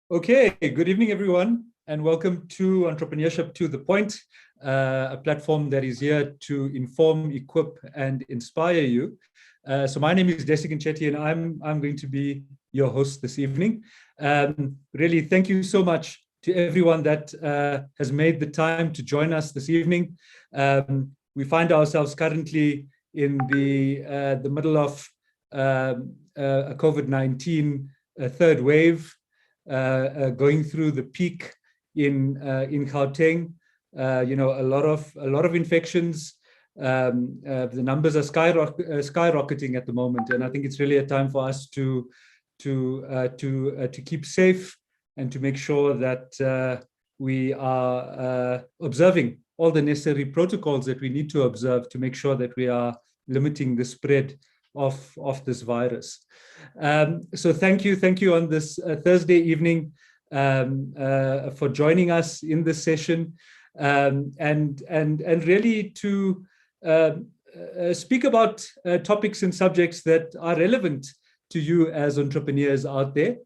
Okay, good evening, everyone, and welcome to Entrepreneurship to the Point, a platform that is here to inform, equip, and inspire you. So my name is Desikan Chetty, and I'm going to be your host this evening. Really, thank you so much to everyone that has made the time to join us this evening. We find ourselves currently in the middle of a COVID-19 third wave. Going through the peak in Gauteng, a lot of infections. The numbers are skyrocketing at the moment, and I think it's really a time for us to keep safe and to make sure that we are observing all the necessary protocols that we need to observe to make sure that we are limiting the spread of this virus. So thank you on this Thursday evening for joining us in this session and really to speak about topics and subjects that are relevant to you as entrepreneurs out there.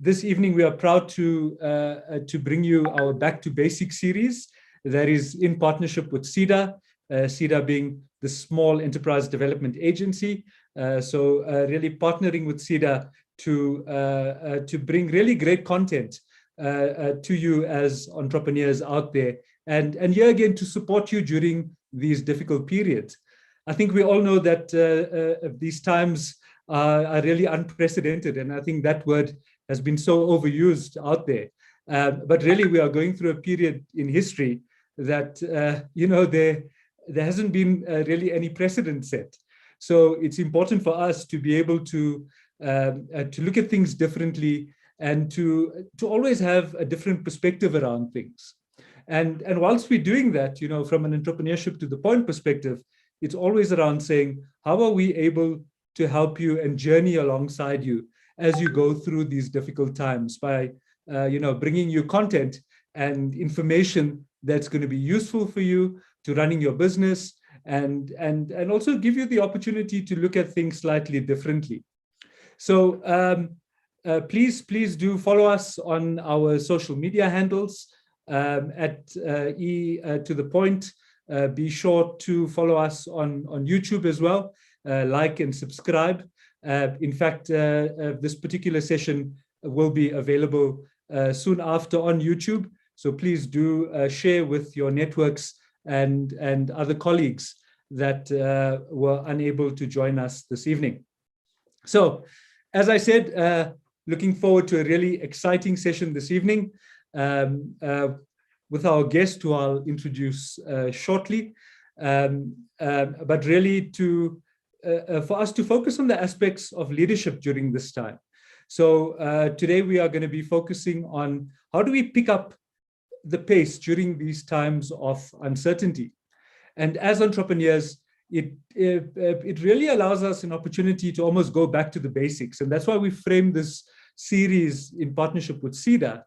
This evening we are proud to bring you our Back to Basics series that is in partnership with SEDA, SEDA being the Small Enterprise Development Agency. So really partnering with SEDA to bring really great content to you as entrepreneurs out there, and here again to support you during these difficult periods. I think we all know that these times are really unprecedented, and I think that word has been so overused out there. But really, we are going through a period in history that there hasn't been really any precedent set. So it's important for us to be able to look at things differently and to always have a different perspective around things. And whilst we're doing that, from an entrepreneurship to the point perspective, it's always around saying, how are we able to help you and journey alongside you as you go through these difficult times by, bringing you content and information that's going to be useful for you to running your business, and also give you the opportunity to look at things slightly differently. So please do follow us on our social media handles at to the Point. Be sure to follow us on YouTube as well. Like and subscribe. In fact, this particular session will be available soon after on YouTube. So please do share with your networks and other colleagues that were unable to join us this evening. So, as I said, looking forward to a really exciting session this evening with our guest, who I'll introduce shortly. But really for us to focus on the aspects of leadership during this time. So today we are going to be focusing on how do we pick up the pace during these times of uncertainty. And as entrepreneurs, it really allows us an opportunity to almost go back to the basics. And that's why we framed this series in partnership with SEDA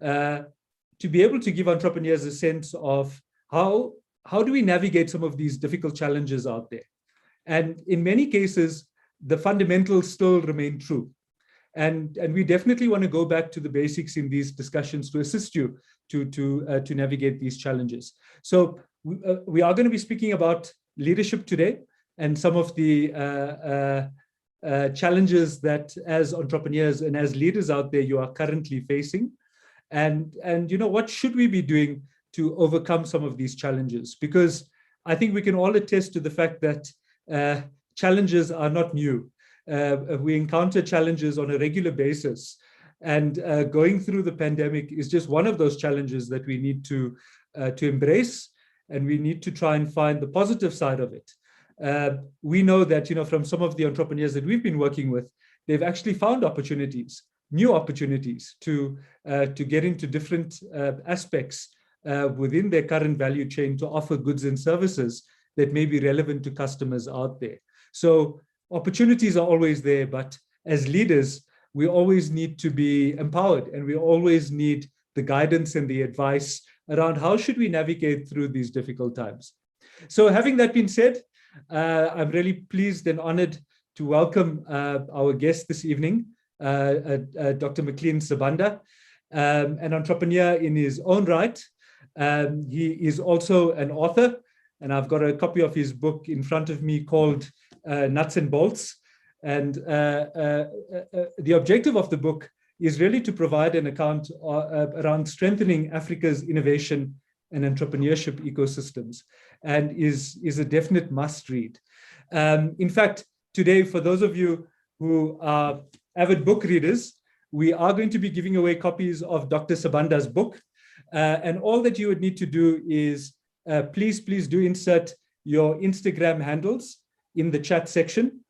to be able to give entrepreneurs a sense of how do we navigate some of these difficult challenges out there. And in many cases, the fundamentals still remain true. And we definitely want to go back to the basics in these discussions to assist you to navigate these challenges. So we are going to be speaking about leadership today and some of the challenges that as entrepreneurs and as leaders out there you are currently facing. And what should we be doing to overcome some of these challenges? Because I think we can all attest to the fact that challenges are not new. We encounter challenges on a regular basis, and going through the pandemic is just one of those challenges that we need to embrace, and we need to try and find the positive side of it. We know that from some of the entrepreneurs that we've been working with, they've actually found opportunities, new opportunities to get into different aspects within their current value chain to offer goods and services that may be relevant to customers out there. So opportunities are always there, but as leaders, we always need to be empowered, and we always need the guidance and the advice around how should we navigate through these difficult times. So having that been said, I'm really pleased and honored to welcome our guest this evening, Dr. McLean Sibanda, an entrepreneur in his own right. He is also an author, and I've got a copy of his book in front of me called Nuts and Bolts. And the objective of the book is really to provide an account around strengthening Africa's innovation and entrepreneurship ecosystems, and is a definite must read. In fact, today, for those of you who are avid book readers, we are going to be giving away copies of Dr. Sibanda's book. And all that you would need to do is please do insert your Instagram handles in the chat section.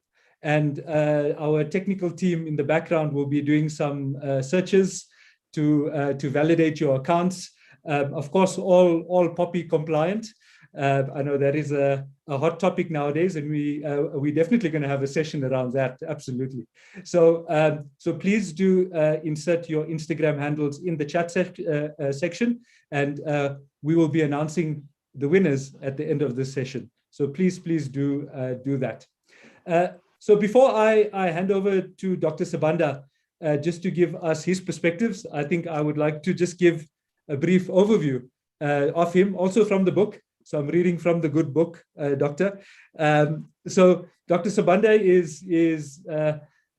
And our technical team in the background will be doing some searches to validate your accounts. Of course, all POPI compliant. I know that is a hot topic nowadays, and we definitely going to have a session around that. Absolutely. So please do insert your Instagram handles in the chat section, and we will be announcing the winners at the end of this session. So please do that. So before I hand over to Dr. Sibanda, just to give us his perspectives, I think I would like to just give a brief overview of him, also from the book. So I'm reading from the good book, Doctor. So Dr. Sibanda is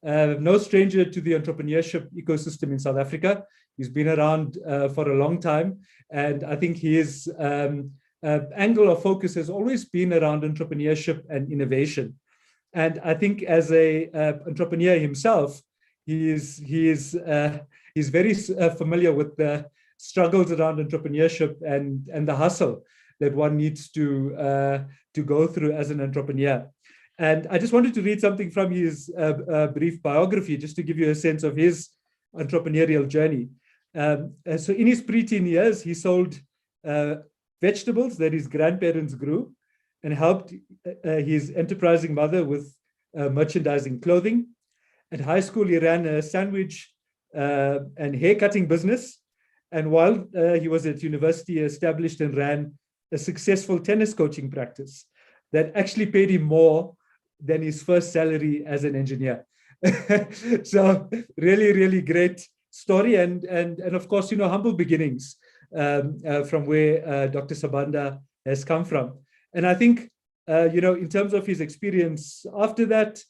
no stranger to the entrepreneurship ecosystem in South Africa. He's been around for a long time. And I think his angle of focus has always been around entrepreneurship and innovation. And I think as a entrepreneur himself, he's very familiar with the struggles around entrepreneurship and the hustle that one needs to go through as an entrepreneur. And I just wanted to read something from his brief biography, just to give you a sense of his entrepreneurial journey. So in his preteen years, he sold vegetables that his grandparents grew and helped his enterprising mother with merchandising clothing. At high school, he ran a sandwich and haircutting business. And while he was at university, he established and ran a successful tennis coaching practice that actually paid him more than his first salary as an engineer. So really great story, and of course, humble beginnings from where Dr. Sibanda has come from. And I think in terms of his experience after that,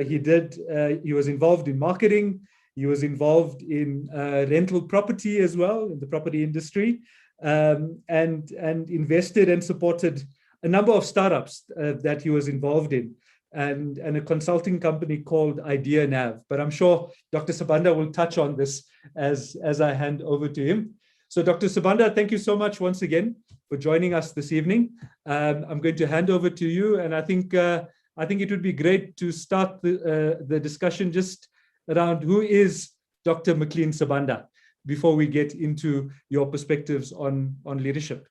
he was involved in marketing. He was involved in rental property as well, in the property industry, and invested and supported a number of startups that he was involved in, and a consulting company called IdeaNav. But I'm sure Dr. Sibanda will touch on this as I hand over to him. So Dr. Sibanda, thank you so much once again for joining us this evening. I'm going to hand over to you, and I think it would be great to start the discussion just around who is Dr. McLean Sibanda before we get into your perspectives on leadership.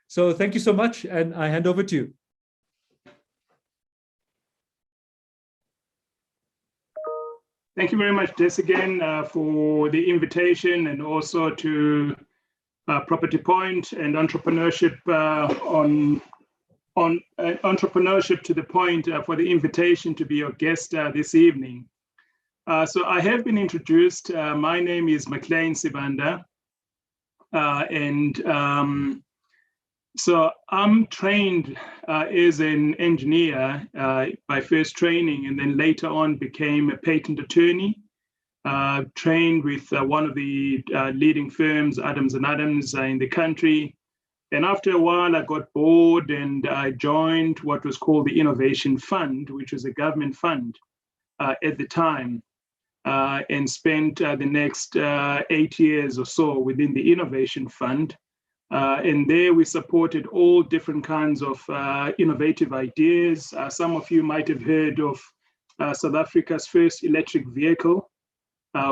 So thank you so much, and I hand over to you. Thank you very much, Des, again, for the invitation, and also to Property Point and Entrepreneurship on Entrepreneurship to the Point for the invitation to be your guest this evening. So I have been introduced. My name is McLean Sibanda, so I'm trained as an engineer by first training, and then later on became a patent attorney, trained with one of the leading firms, Adams & Adams, in the country. And after a while, I got bored and I joined what was called the Innovation Fund, which was a government fund at the time, and spent the next 8 years or so within the Innovation Fund. And there we supported all different kinds of innovative ideas. Some of you might have heard of South Africa's first electric vehicle.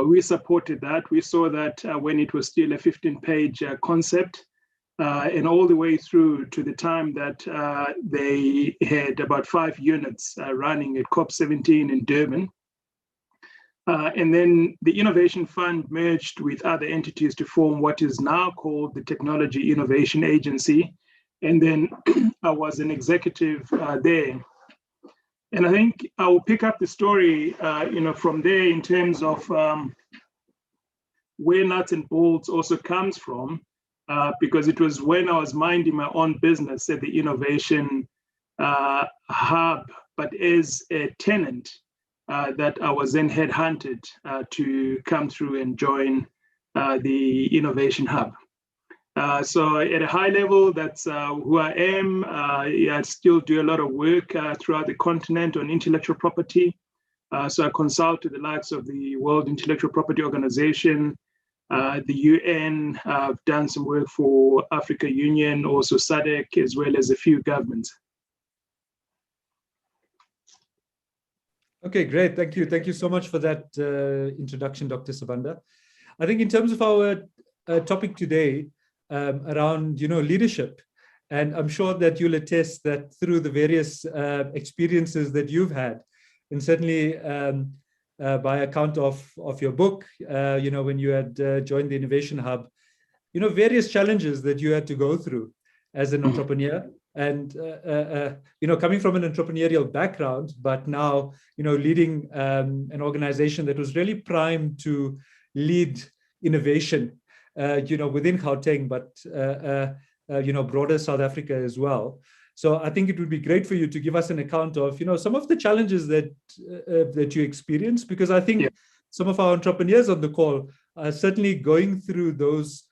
We supported that. We saw that when it was still a 15-page concept, and all the way through to the time that they had about 5 units running at COP17 in Durban. And then the Innovation Fund merged with other entities to form what is now called the Technology Innovation Agency. And then I was an executive there. And I think I will pick up the story, from there in terms of where Nuts and Bolts also comes from, because it was when I was minding my own business at the Innovation Hub, but as a tenant, that I was then headhunted to come through and join the Innovation Hub. So at a high level, that's who I am. I still do a lot of work throughout the continent on intellectual property. So I consult to the likes of the World Intellectual Property Organization, the UN. I've done some work for Africa Union, also SADC, as well as a few governments. Okay, great. Thank you. Thank you so much for that introduction, Dr. Sibanda. I think in terms of our topic today, around leadership, and I'm sure that you'll attest that through the various experiences that you've had, and certainly by account of your book, when you had joined the Innovation Hub, various challenges that you had to go through as an entrepreneur, and coming from an entrepreneurial background, but now leading an organization that was really primed to lead innovation within Gauteng, but broader South Africa as well. So I think it would be great for you to give us an account of some of the challenges that you experienced, because I think some of our entrepreneurs on the call are certainly going through those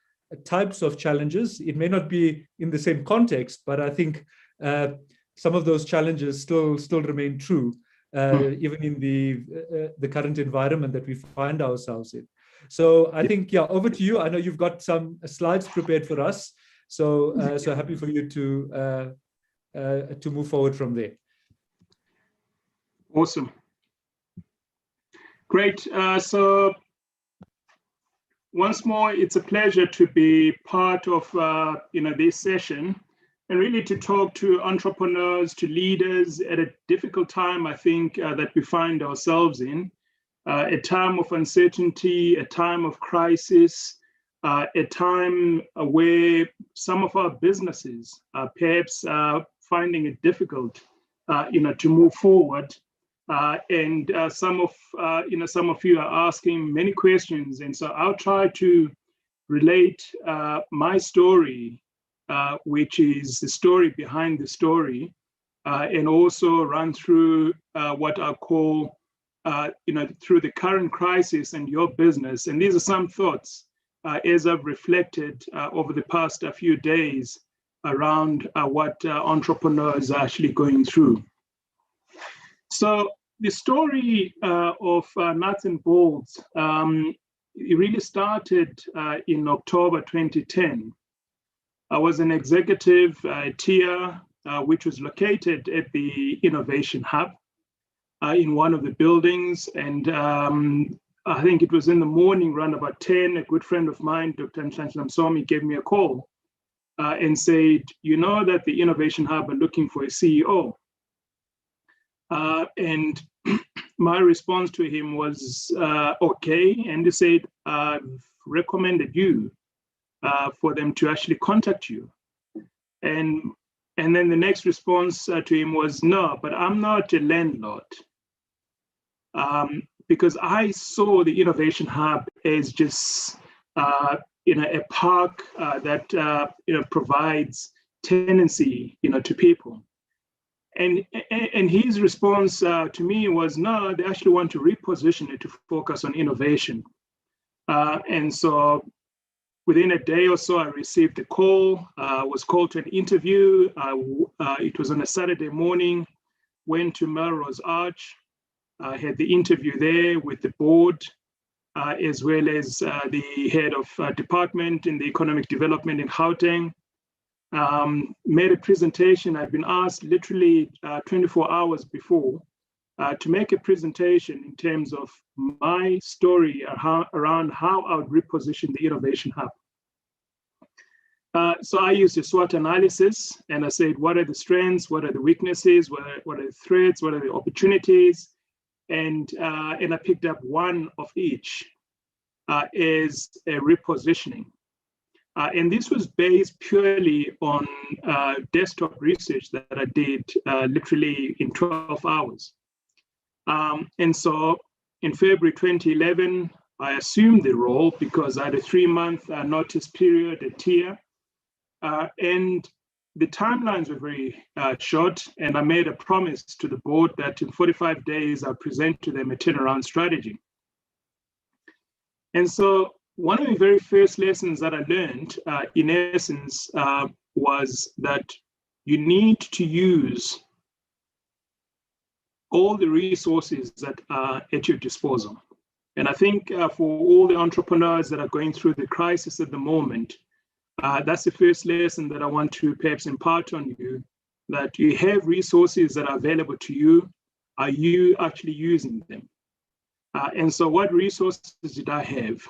types of challenges. It may not be in the same context, but I think some of those challenges still remain true, even in the current environment that we find ourselves in. So I think, over to you. I know you've got some slides prepared for us. So happy for you to move forward from there. Awesome. Great. So once more, it's a pleasure to be part of this session, and really to talk to entrepreneurs, to leaders at a difficult time, I think, that we find ourselves in. A time of uncertainty, a time of crisis, a time where some of our businesses are perhaps finding it difficult, to move forward. And some of you are asking many questions, and so I'll try to relate my story, which is the story behind the story, and also run through what I call through the current crisis and your business. And these are some thoughts as I've reflected over the past few days around what entrepreneurs are actually going through. So the story of Nuts and Bolts, it really started in October 2010. I was an executive at TIA, which was located at the Innovation Hub in one of the buildings. And I think it was in the morning, around about 10, a good friend of mine, Dr. Nhlanhla Msomi, gave me a call and said, that the Innovation Hub are looking for a CEO. And my response to him was, okay. And he said, I've recommended you for them to actually contact you. And then the next response to him was, no, but I'm not a landlord. Because I saw the Innovation Hub as just a park that provides tenancy to people. And his response to me was, no, they actually want to reposition it to focus on innovation. And so within a day or so, I received a call, was called to an interview. It was on a Saturday morning, went to Melrose Arch. I had the interview there with the board, as well as the head of department in the economic development in Gauteng. Made a presentation. I'd been asked literally 24 hours before to make a presentation in terms of my story around how I would reposition the Innovation Hub. So I used a SWOT analysis, and I said, what are the strengths, what are the weaknesses, what are the threats, what are the opportunities? And I picked up one of each as a repositioning. And this was based purely on desktop research that I did literally in 12 hours. And so in February 2011, I assumed the role because I had a 3-month notice period, a tier, and the timelines were very short, and I made a promise to the board that in 45 days I'll present to them a turnaround strategy. And so one of the very first lessons that I learned, in essence, was that you need to use all the resources that are at your disposal. And I think for all the entrepreneurs that are going through the crisis at the moment, that's the first lesson that I want to perhaps impart on you, that you have resources that are available to you. Are you actually using them? And so what resources did I have?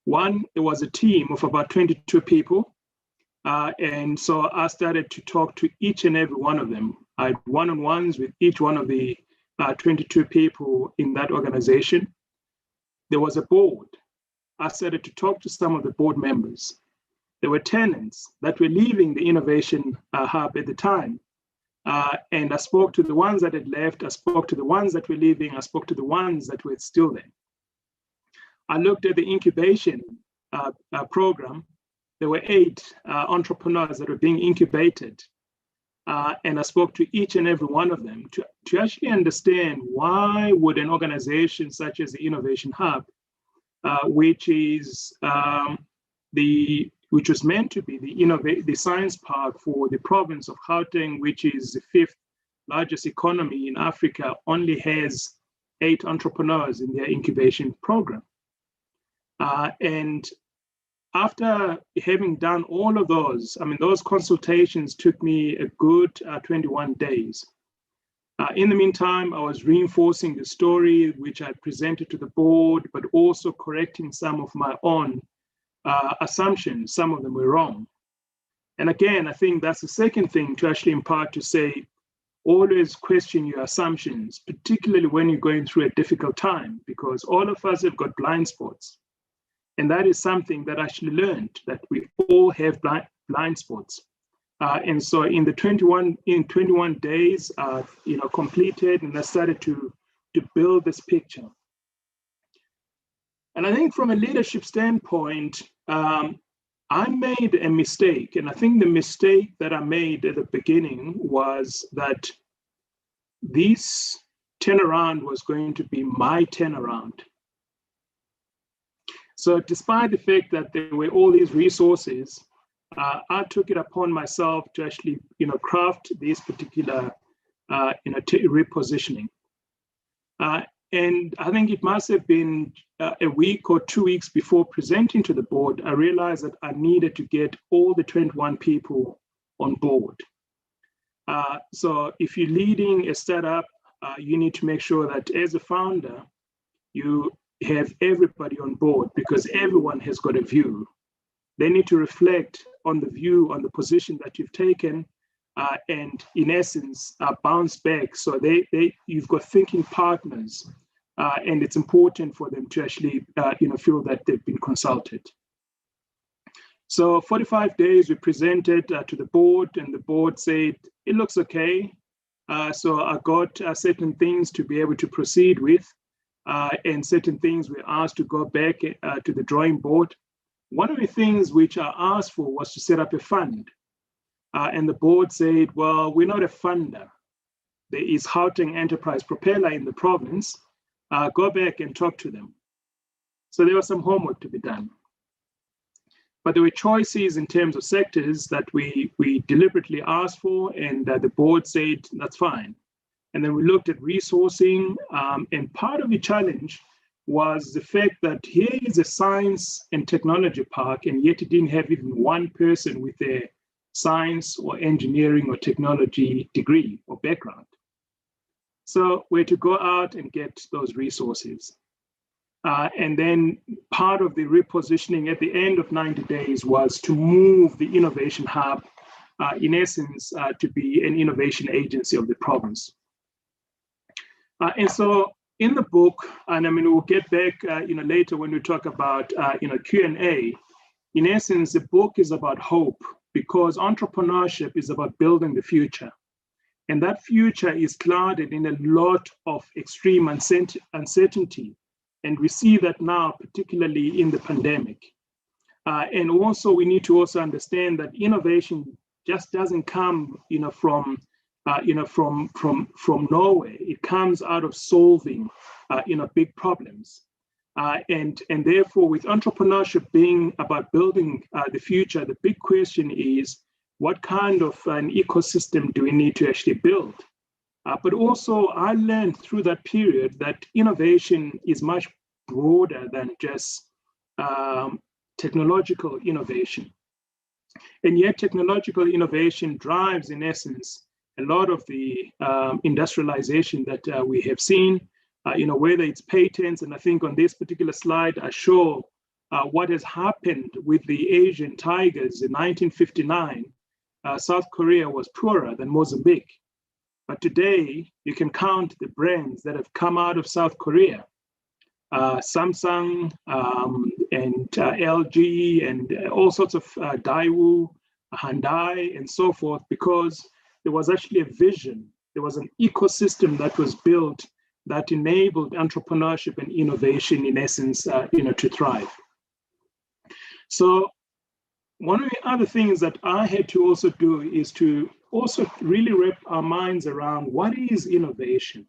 One, it was a team of about 22 people. And so I started to talk to each and every one of them. I had one-on-ones with each one of the 22 people in that organization. There was a board. I started to talk to some of the board members. There were tenants that were leaving the Innovation Hub at the time. And I spoke to the ones that had left. I spoke to the ones that were leaving. I spoke to the ones that were still there. I looked at the incubation program. There were 8 entrepreneurs that were being incubated. And I spoke to each and every one of them to actually understand why would an organization such as the Innovation Hub, which was meant to be the science park for the province of Gauteng, which is the 5th largest economy in Africa, only has 8 entrepreneurs in their incubation program. And after having done all of those, those consultations took me a good 21 days. In the meantime, I was reinforcing the story, which I presented to the board, but also correcting some of my own assumptions. Some of them were wrong. And again, I think that's the second thing to actually impart, to say, always question your assumptions, particularly when you're going through a difficult time, because all of us have got blind spots. And that is something that I actually learned, that we all have blind spots. And so in 21 days, completed, and I started to build this picture. And I think from a leadership standpoint, I made a mistake. And I think the mistake that I made at the beginning was that this turnaround was going to be my turnaround. So despite the fact that there were all these resources, I took it upon myself to actually, craft this particular, repositioning. And I think it must have been a week or 2 weeks before presenting to the board, I realized that I needed to get all the 21 people on board. So if you're leading a startup, you need to make sure that as a founder, you have everybody on board, because everyone has got a view. They need to reflect on the view, on the position that you've taken, and in essence, bounce back. So you've got thinking partners, and it's important for them to actually feel that they've been consulted. So 45 days we presented to the board, and the board said, it looks okay. So I got certain things to be able to proceed with. And certain things we asked to go back to the drawing board. One of the things which I asked for was to set up a fund. And the board said, well, we're not a funder. There is Gauteng Enterprise Propeller in the province. Go back and talk to them. So there was some homework to be done. But there were choices in terms of sectors that we deliberately asked for, and the board said, that's fine. And then we looked at resourcing, and part of the challenge was the fact that here is a science and technology park, and yet it didn't have even one person with a science or engineering or technology degree or background. So we had to go out and get those resources. And then part of the repositioning at the end of 90 days was to move the Innovation Hub, in essence, to be an innovation agency of the province. And so in the book, and we'll get back, later when we talk about, Q&A, in essence, the book is about hope, because entrepreneurship is about building the future. And that future is clouded in a lot of extreme uncertainty. And we see that now, particularly in the pandemic. And also, we need to also understand that innovation just doesn't come, from nowhere. It comes out of solving, big problems. And therefore, with entrepreneurship being about building the future, the big question is, what kind of an ecosystem do we need to actually build? But also, I learned through that period that innovation is much broader than just technological innovation. And yet technological innovation drives, in essence, a lot of the industrialization that we have seen, whether it's patents. And I think on this particular slide, I show what has happened with the Asian tigers in 1959. South Korea was poorer than Mozambique. But today, you can count the brands that have come out of South Korea. Samsung and LG and all sorts of Daewoo, Hyundai, and so forth, because there was actually a vision. There was an ecosystem that was built that enabled entrepreneurship and innovation, in essence, to thrive. So one of the other things that I had to also do is to also really wrap our minds around what is innovation.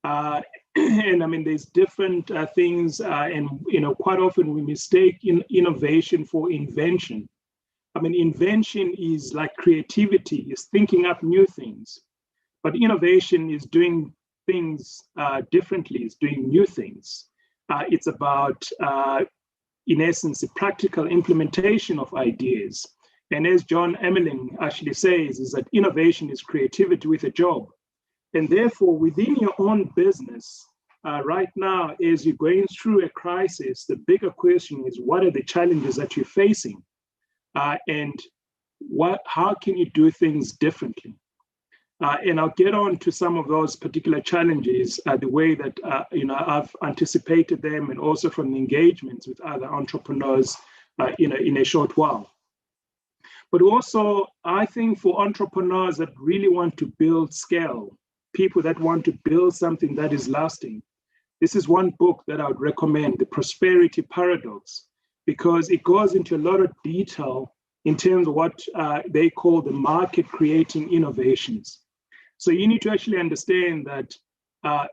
And I mean, there's different things, and quite often we mistake innovation for invention. I mean, invention is like creativity, is thinking up new things, but innovation is doing things differently, is doing new things. It's about, in essence, the practical implementation of ideas. And as John Emmerling actually says, is that innovation is creativity with a job. And therefore, within your own business, right now, as you're going through a crisis, the bigger question is, what are the challenges that you're facing? And how can you do things differently? And I'll get on to some of those particular challenges, the way that I've anticipated them, and also from the engagements with other entrepreneurs in a short while. But also, I think for entrepreneurs that really want to build scale, people that want to build something that is lasting, this is one book that I would recommend, The Prosperity Paradox, because it goes into a lot of detail in terms of what they call the market creating innovations. So you need to actually understand that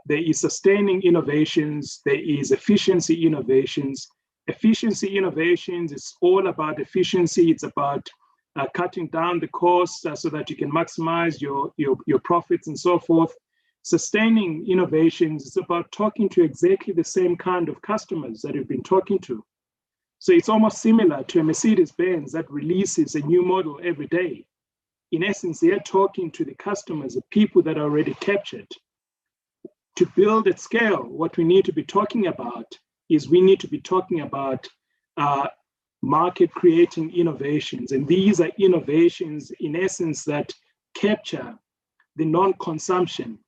there is sustaining innovations, there is efficiency innovations. Efficiency innovations is all about efficiency. It's about cutting down the costs so that you can maximize your profits and so forth. Sustaining innovations is about talking to exactly the same kind of customers that you've been talking to. So it's almost similar to a Mercedes-Benz that releases a new model every day. In essence, they're talking to the customers, the people that are already captured. To build at scale, what we need to be talking about is we need to be talking about market creating innovations. And these are innovations, in essence, that capture the non-consumption.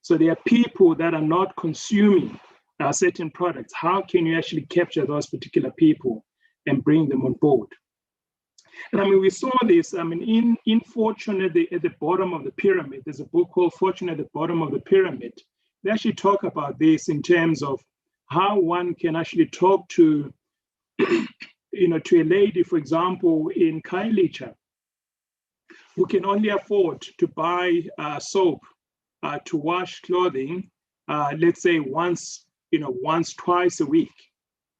So there are people that are not consuming certain products. How can you actually capture those particular people and bring them on board? And I mean, we saw this, I mean, in Fortune at the bottom of the pyramid, there's a book called Fortune at the Bottom of the Pyramid. They actually talk about this in terms of how one can actually talk to, to a lady, for example, in Khayelitsha, who can only afford to buy soap to wash clothing, let's say once, twice a week.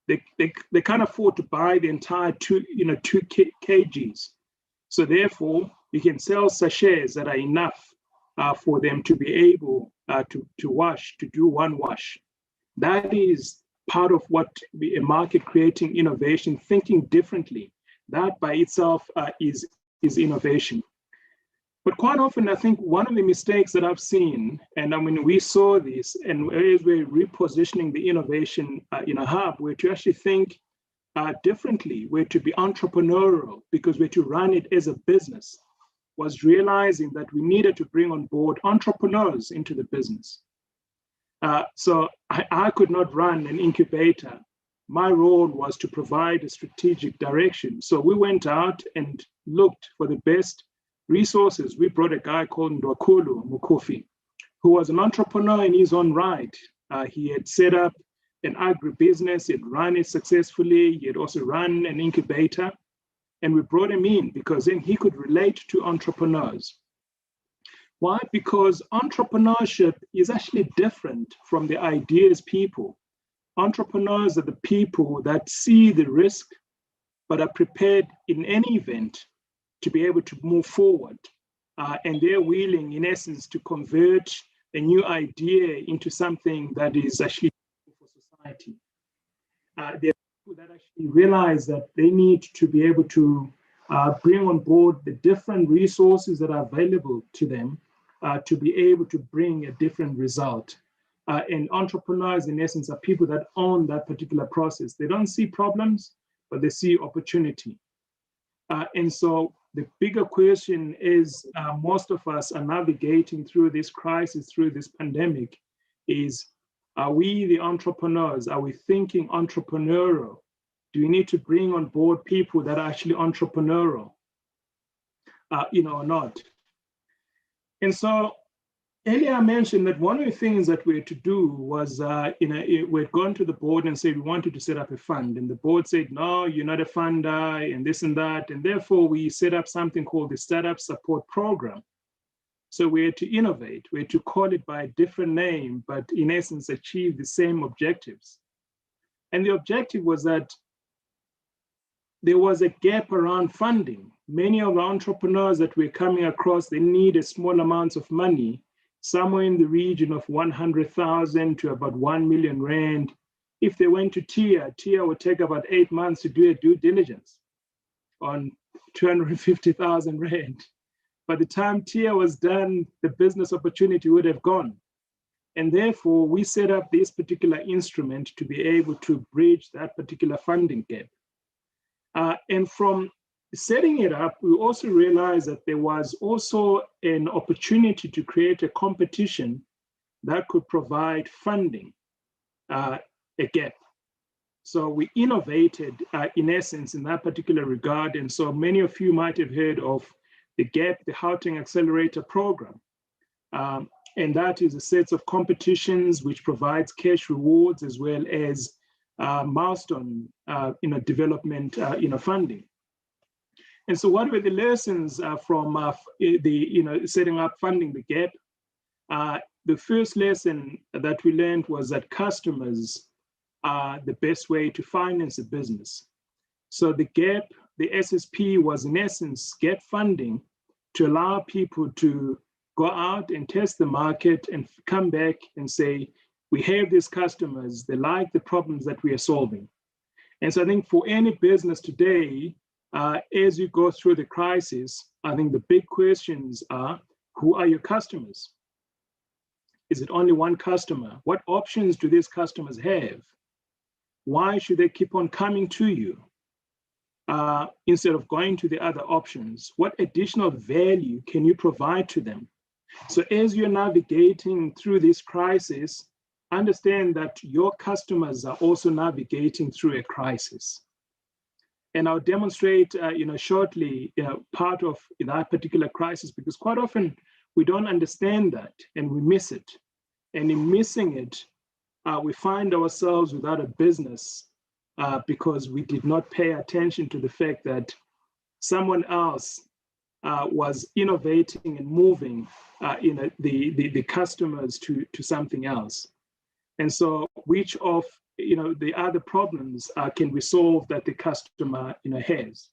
They can't afford to buy the entire 2 kgs. So therefore, you can sell sachets that are enough for them to be able to wash, to do one wash. That is part of what a market creating innovation, thinking differently. That by itself is innovation. But quite often, I think one of the mistakes that I've seen, and I mean, we saw this, and as we're repositioning the innovation hub, we're to actually think differently, we're to be entrepreneurial, because we're to run it as a business, was realizing that we needed to bring on board entrepreneurs into the business. So I could not run an incubator my role was to provide a strategic direction. So we went out and looked for the best resources. We brought a guy called Ndwakulu Mukofi, who was an entrepreneur in his own right. He had set up an agribusiness, he had run it successfully, he had also run an incubator. And we brought him in because then he could relate to entrepreneurs. Why? Because entrepreneurship is actually different from the ideas people. Entrepreneurs are the people that see the risk, but are prepared in any event to be able to move forward. And they're willing, in essence, to convert a new idea into something that is actually for society. There are people that actually realize that they need to be able to bring on board the different resources that are available to them to be able to bring a different result. And entrepreneurs, in essence, are people that own that particular process. They don't see problems, but they see opportunity. And so the bigger question is, most of us are navigating through this crisis, through this pandemic, is, are we the entrepreneurs? Are we thinking entrepreneurial? Do we need to bring on board people that are actually entrepreneurial, or not? And so earlier I mentioned that one of the things that we had to do was, we'd gone to the board and said we wanted to set up a fund. And the board said, no, you're not a funder and this and that. And therefore we set up something called the Startup Support Program. So we had to innovate. We had to call it by a different name, but in essence achieve the same objectives. And the objective was that there was a gap around funding. Many of the entrepreneurs that we're coming across, they need a small amounts of money, somewhere in the region of 100,000 to about 1 million rand. If they went to TIA would take about 8 months to do a due diligence on 250,000 rand. By the time TIA was done, the business opportunity would have gone. And therefore, we set up this particular instrument to be able to bridge that particular funding gap. And from setting it up, we also realized that there was also an opportunity to create a competition that could provide funding, a gap. So we innovated, in essence, in that particular regard. And so many of you might have heard of the GAP, the Gauteng Accelerator Program. And that is a set of competitions which provides cash rewards as well as milestone development funding. And so what were the lessons from setting up funding the GAP? The first lesson that we learned was that customers are the best way to finance a business. So the GAP, the SSP, was in essence GAP funding to allow people to go out and test the market and come back and say, we have these customers, they like the problems that we are solving. And so I think for any business today, as you go through the crisis, I think the big questions are, who are your customers? Is it only one customer? What options do these customers have? Why should they keep on coming to you instead of going to the other options? What additional value can you provide to them? So as you're navigating through this crisis, understand that your customers are also navigating through a crisis. And I'll demonstrate, shortly, part of that particular crisis, because quite often we don't understand that and we miss it. And in missing it, we find ourselves without a business because we did not pay attention to the fact that someone else was innovating and moving the customers to something else. And so which of the other problems can we solve that the customer has?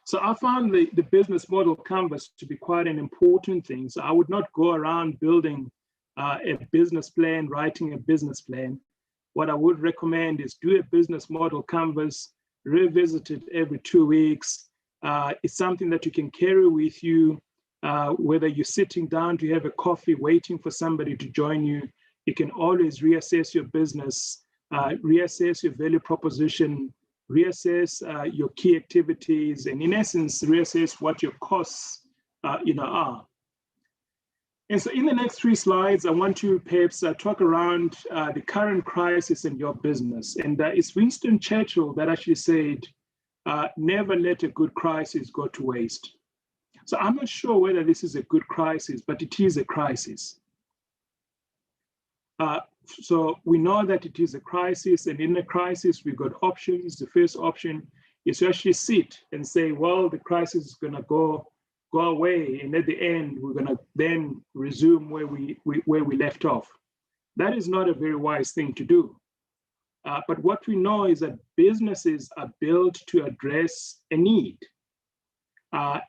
So I found the business model canvas to be quite an important thing. So I would not go around building a business plan, writing a business plan. What I would recommend is do a business model canvas, revisit it every 2 weeks. It's something that you can carry with you, whether you're sitting down to have a coffee, waiting for somebody to join you. You can always reassess your business, reassess your value proposition, reassess your key activities, and in essence, reassess what your costs are. And so in the next 3 slides, I want to perhaps talk around the current crisis in your business. And it's Winston Churchill that actually said, never let a good crisis go to waste. So I'm not sure whether this is a good crisis, but it is a crisis. So we know that it is a crisis, and in a crisis, we've got options. The first option is to actually sit and say, well, the crisis is gonna go away, and at the end, we're gonna then resume where we left off. That is not a very wise thing to do. But what we know is that businesses are built to address a need.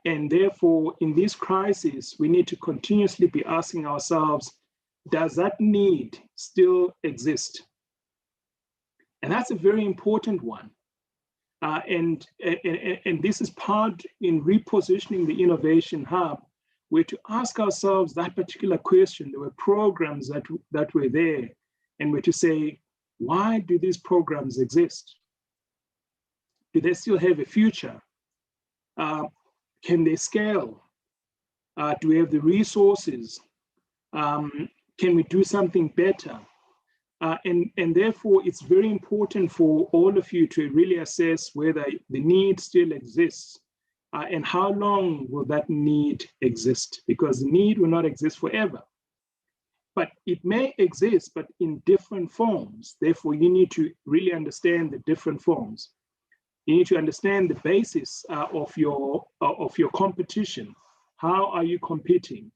And therefore, in this crisis, we need to continuously be asking ourselves, does that need still exist? And that's a very important one. And this is part in repositioning the Innovation Hub, where to ask ourselves that particular question. There were programs that were there, and we're to say, why do these programs exist? Do they still have a future? Can they scale? Do we have the resources? Can we do something better? And therefore, it's very important for all of you to really assess whether the need still exists and how long will that need exist, because the need will not exist forever. But it may exist, but in different forms. Therefore, you need to really understand the different forms. You need to understand the basis of your competition. How are you competing?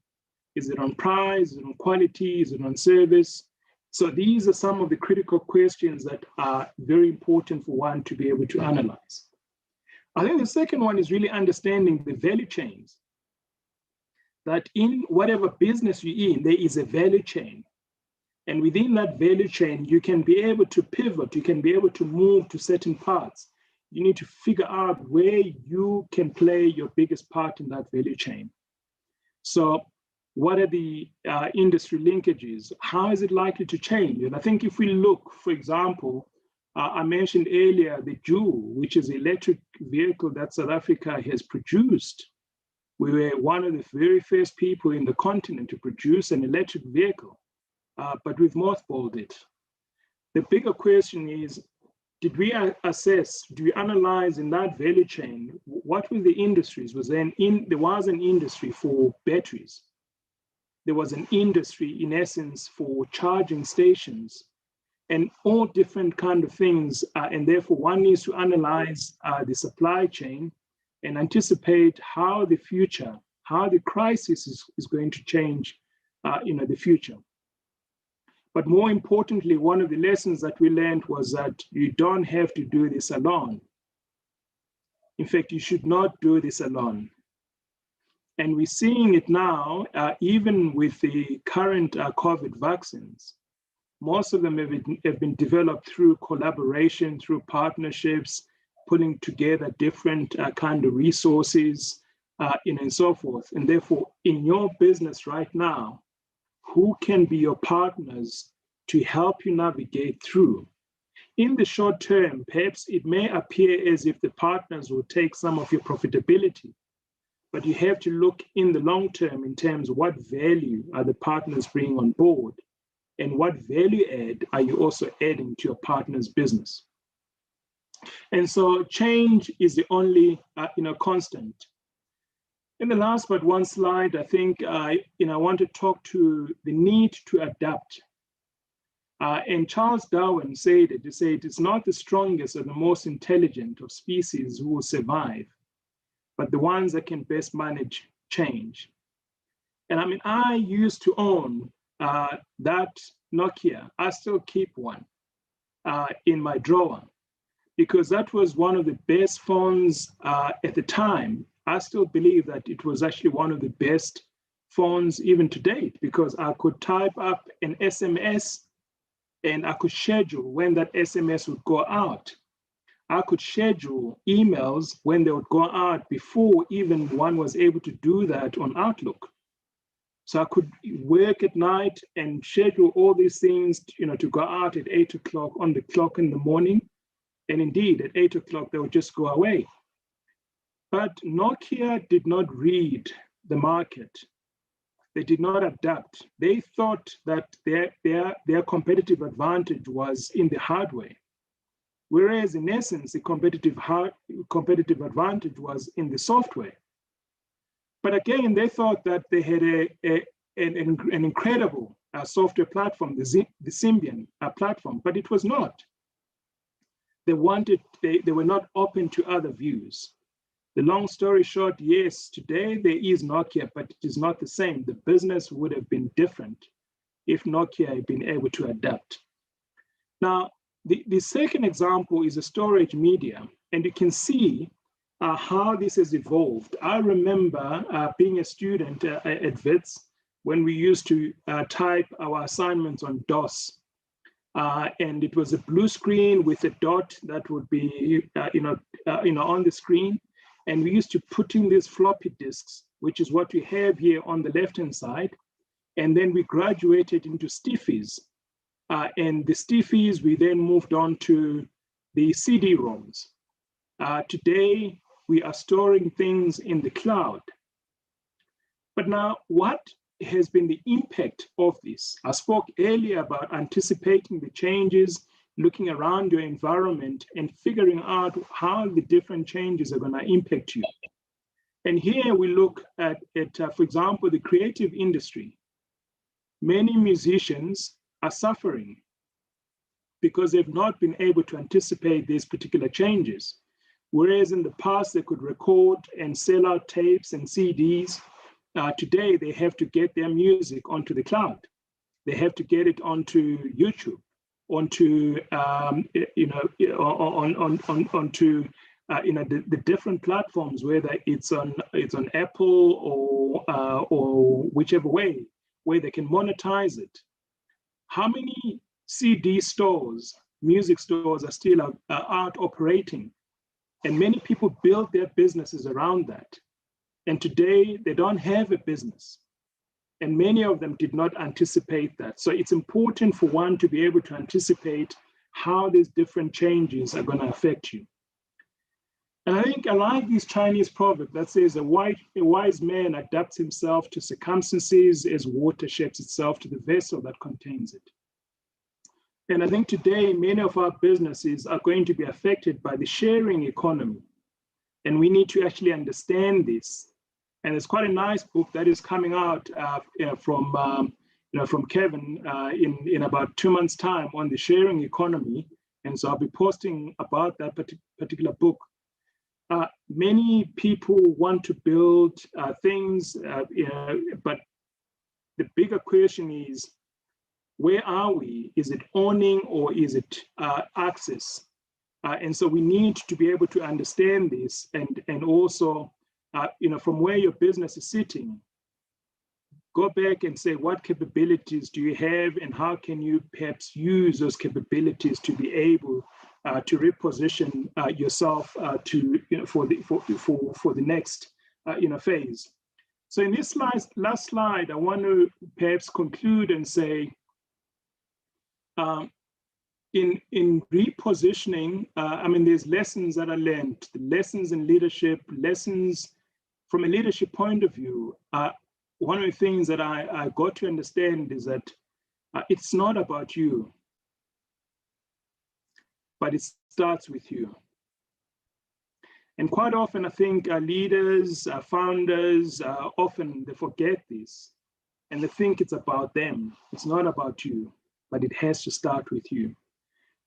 Is it on price? Is it on quality? Is it on service? So these are some of the critical questions that are very important for one to be able to analyze. I think the second one is really understanding the value chains. That in whatever business you're in, there is a value chain. And within that value chain, you can be able to pivot, you can be able to move to certain parts. You need to figure out where you can play your biggest part in that value chain. So what are the industry linkages? How is it likely to change? And I think if we look, for example, I mentioned earlier the Joule, which is an electric vehicle that South Africa has produced. We were one of the very first people in the continent to produce an electric vehicle, but we've mothballed it. The bigger question is, did we assess, do we analyze in that value chain, what were the industries? There was an industry for batteries. There was an industry, in essence, for charging stations and all different kind of things. And therefore, one needs to analyze the supply chain and anticipate how the future, how the crisis is going to change the future. But more importantly, one of the lessons that we learned was that you don't have to do this alone. In fact, you should not do this alone. And we're seeing it now, even with the current COVID vaccines. Most of them have been developed through collaboration, through partnerships, putting together different kind of resources, and so forth. And therefore, in your business right now, who can be your partners to help you navigate through? In the short term, perhaps it may appear as if the partners will take some of your profitability, but you have to look in the long term in terms of what value are the partners bringing on board, and what value add are you also adding to your partner's business. And so change is the only constant. In the last but one slide, I think I want to talk to the need to adapt. And Charles Darwin said it. He said, it's not the strongest or the most intelligent of species who will survive, but the ones that can best manage change. And I mean, I used to own that Nokia. I still keep one in my drawer, because that was one of the best phones at the time. I still believe that it was actually one of the best phones even to date, because I could type up an SMS and I could schedule when that SMS would go out. I could schedule emails when they would go out before even one was able to do that on Outlook. So I could work at night and schedule all these things, to go out at 8 o'clock on the clock in the morning. And indeed, at 8 o'clock, they would just go away. But Nokia did not read the market. they did not adapt. They thought that their competitive advantage was in the hardware, whereas in essence, the competitive advantage was in the software. But again, they thought that they had an incredible software platform, the Symbian platform, but it was not. They were not open to other views. The long story short, yes, today there is Nokia, but it is not the same. The business would have been different if Nokia had been able to adapt. Now, the second example is a storage media, and you can see how this has evolved. I remember being a student at WITS when we used to type our assignments on DOS. And it was a blue screen with a dot that would be on the screen. And we used to put in these floppy disks, which is what we have here on the left-hand side. And then we graduated into Stiffies. And the Stiffies, we then moved on to the CD-ROMs. Today, we are storing things in the cloud. But now, what has been the impact of this? I spoke earlier about anticipating the changes, looking around your environment and figuring out how the different changes are going to impact you. And here we look at for example, the creative industry. Many musicians are suffering because they've not been able to anticipate these particular changes. Whereas in the past, they could record and sell out tapes and CDs. Today, they have to get their music onto the cloud. They have to get it onto YouTube, onto the different platforms, whether it's on Apple or whichever way, where they can monetize it. How many CD stores, music stores are still out operating? And many people build their businesses around that. And today they don't have a business. And many of them did not anticipate that. So it's important for one to be able to anticipate how these different changes are going to affect you. And I think I like this Chinese proverb that says a wise man adapts himself to circumstances as water shapes itself to the vessel that contains it. And I think today, many of our businesses are going to be affected by the sharing economy. And we need to actually understand this. And it's quite a nice book that is coming out from Kevin in about 2 months' time on the sharing economy. And so I'll be posting about that particular book. Many people want to build things, but the bigger question is, where are we? Is it owning or is it access? And so we need to be able to understand this and also, from where your business is sitting, go back and say, what capabilities do you have and how can you perhaps use those capabilities to be able to reposition yourself for the next phase. So in this last slide, I want to perhaps conclude and say, in repositioning, there's lessons that are learned, lessons in leadership, lessons from a leadership point of view. One of the things that I got to understand is that it's not about you, but it starts with you. And quite often, I think leaders, founders, often they forget this and they think it's about them. It's not about you, but it has to start with you.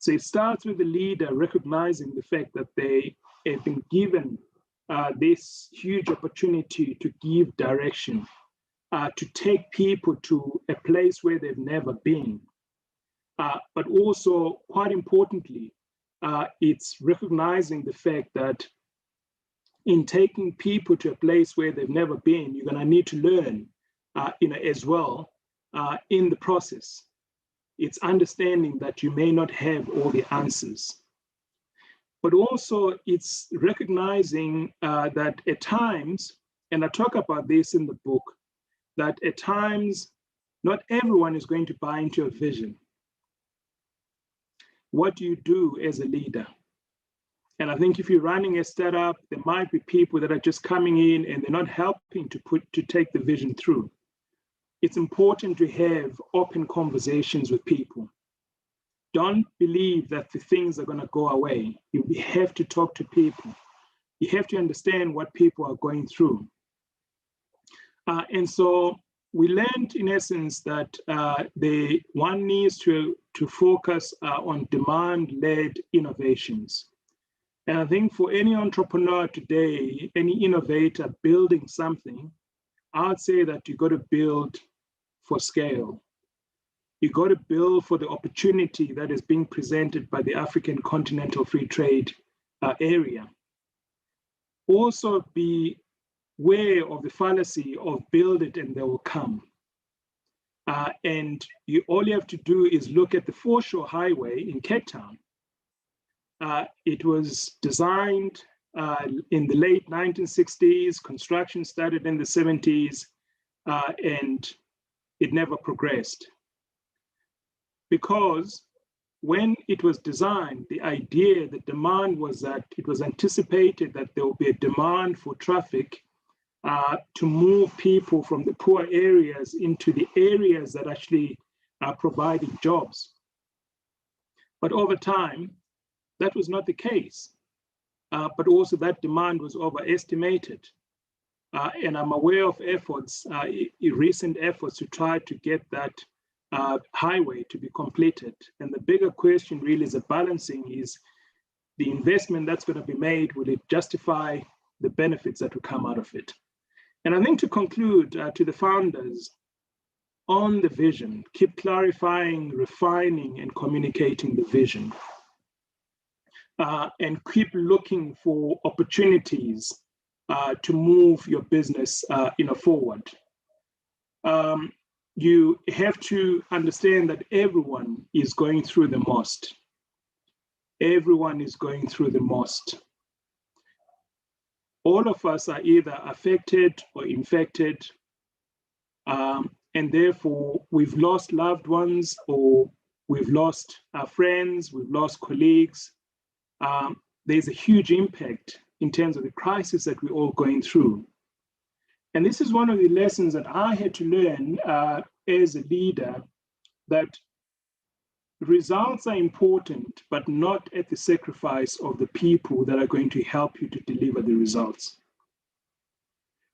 So it starts with the leader recognizing the fact that they have been given this huge opportunity to give direction, to take people to a place where they've never been. But also, quite importantly, it's recognizing the fact that in taking people to a place where they've never been, you're going to need to learn, as well in the process. It's understanding that you may not have all the answers. But also it's recognizing that at times, and I talk about this in the book, that at times, not everyone is going to buy into your vision. What do you do as a leader? And I think if you're running a startup, there might be people that are just coming in and they're not helping to take the vision through. it's important to have open conversations with people. Don't believe that the things are going to go away. You have to talk to people. You have to understand what people are going through. And so we learned, in essence, that one needs to focus on demand-led innovations. And I think for any entrepreneur today, any innovator building something, I'd say that you got to build for scale. You got to build for the opportunity that is being presented by the African Continental Free Trade area. Also be aware of the fallacy of build it and they will come. And all you have to do is look at the Foreshore Highway in Cape Town. It was designed in the late 1960s, construction started in the 70s, and it never progressed. Because when it was designed, the idea, the demand was that it was anticipated that there will be a demand for traffic to move people from the poor areas into the areas that actually are providing jobs. But over time, that was not the case. But also that demand was overestimated. And I'm aware of efforts, recent efforts to try to get that highway to be completed. And the bigger question really is a balancing is the investment that's going to be made, will it justify the benefits that will come out of it? And I think to conclude, to the founders, on the vision, keep clarifying, refining, and communicating the vision. And keep looking for opportunities to move your business forward. You have to understand that everyone is going through the most. Everyone is going through the most. All of us are either affected or infected, and therefore we've lost loved ones, or we've lost our friends, we've lost colleagues. There's a huge impact in terms of the crisis that we're all going through. And this is one of the lessons that I had to learn as a leader, that results are important, but not at the sacrifice of the people that are going to help you to deliver the results.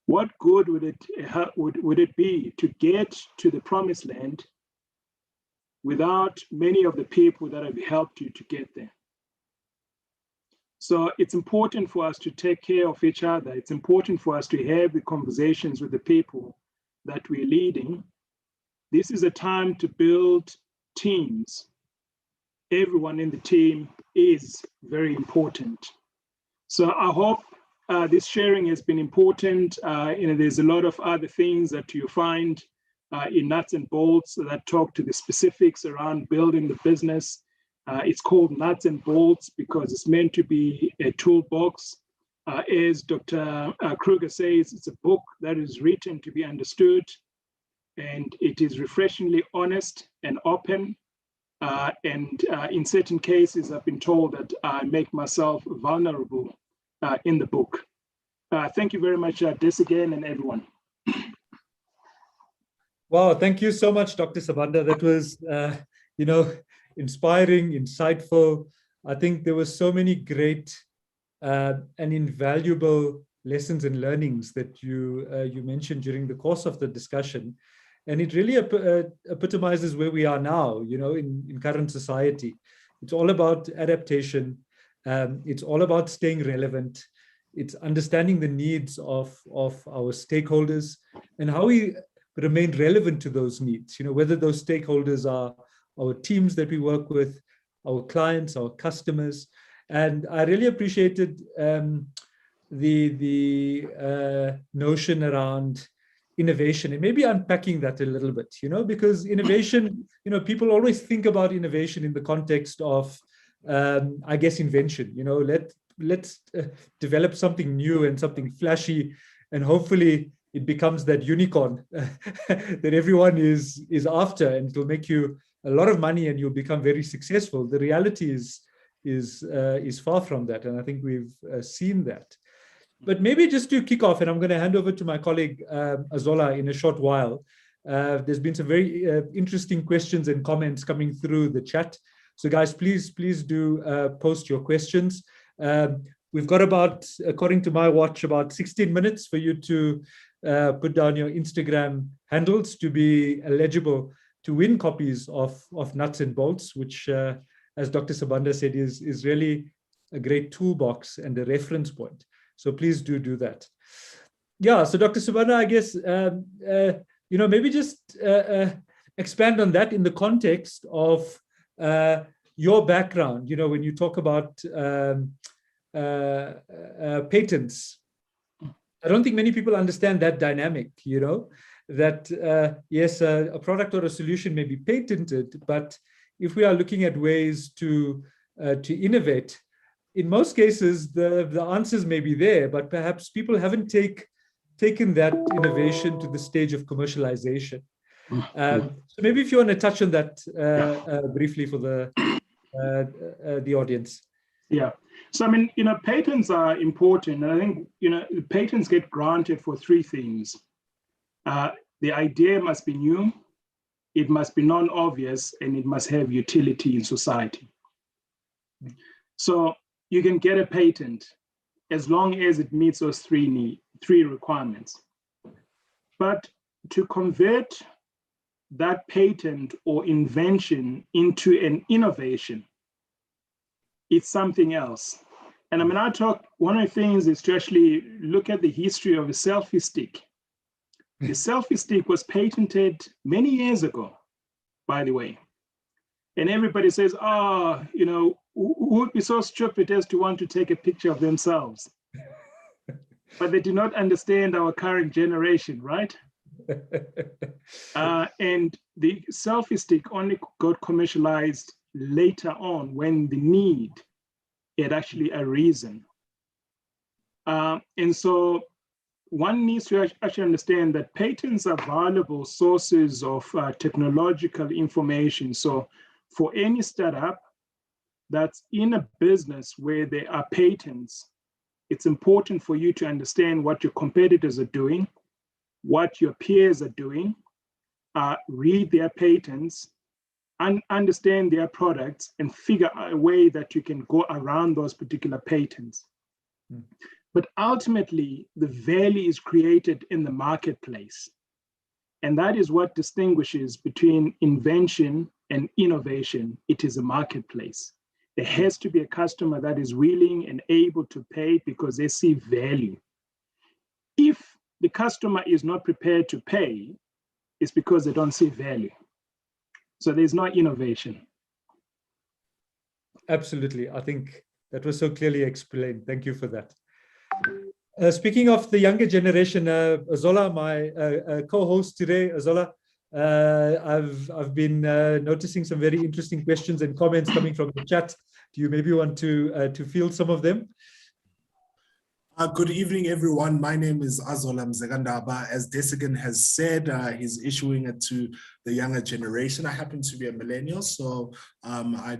What good would it be to get to the promised land without many of the people that have helped you to get there? So it's important for us to take care of each other. It's important for us to have the conversations with the people that we're leading. This is a time to build teams. Everyone in the team is very important. So I hope this sharing has been important. There's a lot of other things that you find in Nuts and Bolts that talk to the specifics around building the business. It's called Nuts and Bolts because it's meant to be a toolbox. As Dr. Kruger says, it's a book that is written to be understood, and it is refreshingly honest and open. And in certain cases, I've been told that I make myself vulnerable in the book. Thank you very much, Desigan and everyone. Wow, thank you so much, Dr. Sibanda. That was, inspiring, insightful. I think there were so many great and invaluable lessons and learnings that you mentioned during the course of the discussion. And it really epitomizes where we are now, in current society. It's all about adaptation. It's all about staying relevant. It's understanding the needs of our stakeholders and how we remain relevant to those needs, whether those stakeholders are our teams that we work with, our clients, our customers. And I really appreciated the notion around innovation, and maybe unpacking that a little bit, because innovation, people always think about innovation in the context of, I guess, invention. Let's develop something new and something flashy, and hopefully it becomes that unicorn that everyone is after, and it'll make you a lot of money and you'll become very successful. The reality is far from that, and I think we've seen that. But maybe just to kick off, and I'm going to hand over to my colleague Azola in a short while, There's been some very interesting questions and comments coming through the chat. So guys, please do post your questions. We've got about, according to my watch, about 16 minutes for you to put down your Instagram handles to be eligible to win copies of Nuts and Bolts, which, as Dr. Sibanda said, is really a great toolbox and a reference point. So please do that. Yeah, so Dr. Sibanda, I guess, maybe just expand on that in the context of your background. When you talk about patents, I don't think many people understand that dynamic, that yes, a product or a solution may be patented, but if we are looking at ways to innovate, in most cases, the answers may be there, but perhaps people haven't taken that innovation to the stage of commercialization. So maybe if you want to touch on that briefly for the audience. Yeah. So, I mean, patents are important. And I think, patents get granted for three things. The idea must be new, it must be non-obvious, and it must have utility in society. So you can get a patent as long as it meets those three requirements. But to convert that patent or invention into an innovation, it's something else. And I mean, one of the things is to actually look at the history of a selfie stick. The selfie stick was patented many years ago, by the way. And everybody says, who would be so stupid as to want to take a picture of themselves? But they do not understand our current generation, right? And the selfie stick only got commercialized later on when the need had actually arisen. And so one needs to actually understand that patents are valuable sources of technological information. So for any startup that's in a business where there are patents, it's important for you to understand what your competitors are doing, what your peers are doing, read their patents, and understand their products and figure out a way that you can go around those particular patents. But ultimately, the value is created in the marketplace. And that is what distinguishes between invention and innovation. It is a marketplace. There has to be a customer that is willing and able to pay because they see value. If the customer is not prepared to pay, it's because they don't see value. So there's no innovation. Absolutely. I think that was so clearly explained. Thank you for that. Speaking of the younger generation, Azola, my co-host today, Azola, I've been noticing some very interesting questions and comments coming from the chat. Do you maybe want to field some of them? Good evening, everyone. My name is Azola Mzegandaba. As Desigan has said, he's issuing it to the younger generation. I happen to be a millennial, so I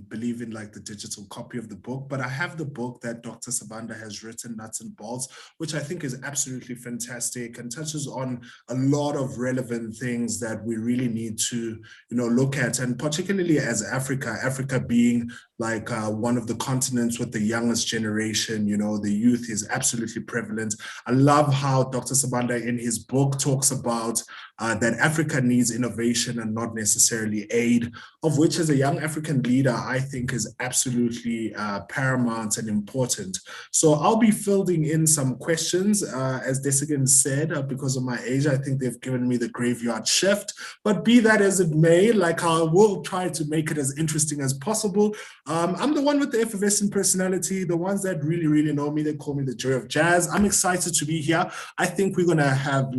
believe in the digital copy of the book, but I have the book that Dr. Sibanda has written, Nuts and Bolts, which I think is absolutely fantastic and touches on a lot of relevant things that we really need to, look at. And particularly as Africa being one of the continents with the youngest generation, the youth is absolutely prevalent. I love how Dr. Sibanda in his book talks about that Africa needs innovation and not necessarily aid, of which as a young African leader, I think is absolutely paramount and important. So I'll be fielding in some questions, as Desigan said, because of my age, I think they've given me the graveyard shift, but be that as it may, I will try to make it as interesting as possible. I'm the one with the effervescent personality. The ones that really, really know me, they call me the Joy of Jazz. I'm excited to be here. I think we're gonna have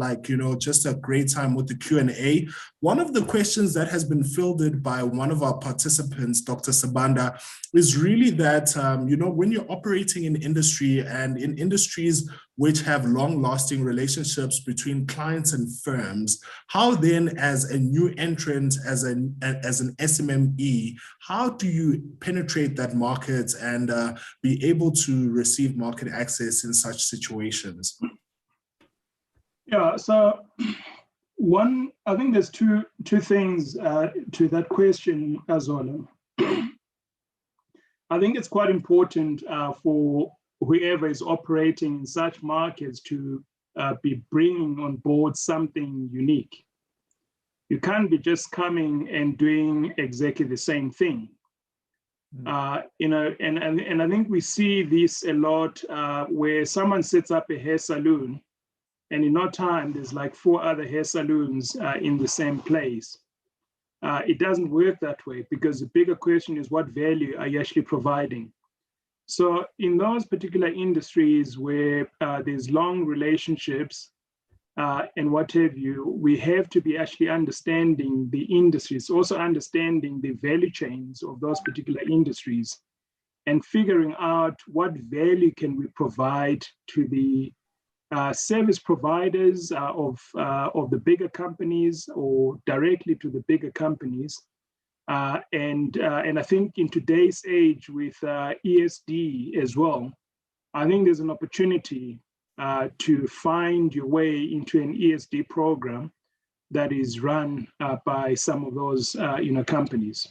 just a great time with the Q&A. One of the questions that has been fielded by one of our participants, Dr. Sibanda, is really that, when you're operating in industry and in industries which have long-lasting relationships between clients and firms, how then as a new entrant, as an SMME, how do you penetrate that market and be able to receive market access in such situations? Yeah, so One, I think there's two things to that question, Azola. I think it's quite important for whoever is operating in such markets to be bringing on board something unique. You can't be just coming and doing exactly the same thing. You know, and I think we see this a lot where someone sets up a hair salon, and in no time there's like 4 other hair salons in the same place. It doesn't work that way, because the bigger question is, what value are you actually providing? So in those particular industries where there's long relationships and what have you, we have to be actually understanding the industries, also understanding the value chains of those particular industries, and figuring out what value can we provide to the service providers of the bigger companies, or directly to the bigger companies. And I think in today's age with ESD as well, I think there's an opportunity to find your way into an ESD program that is run by some of those companies.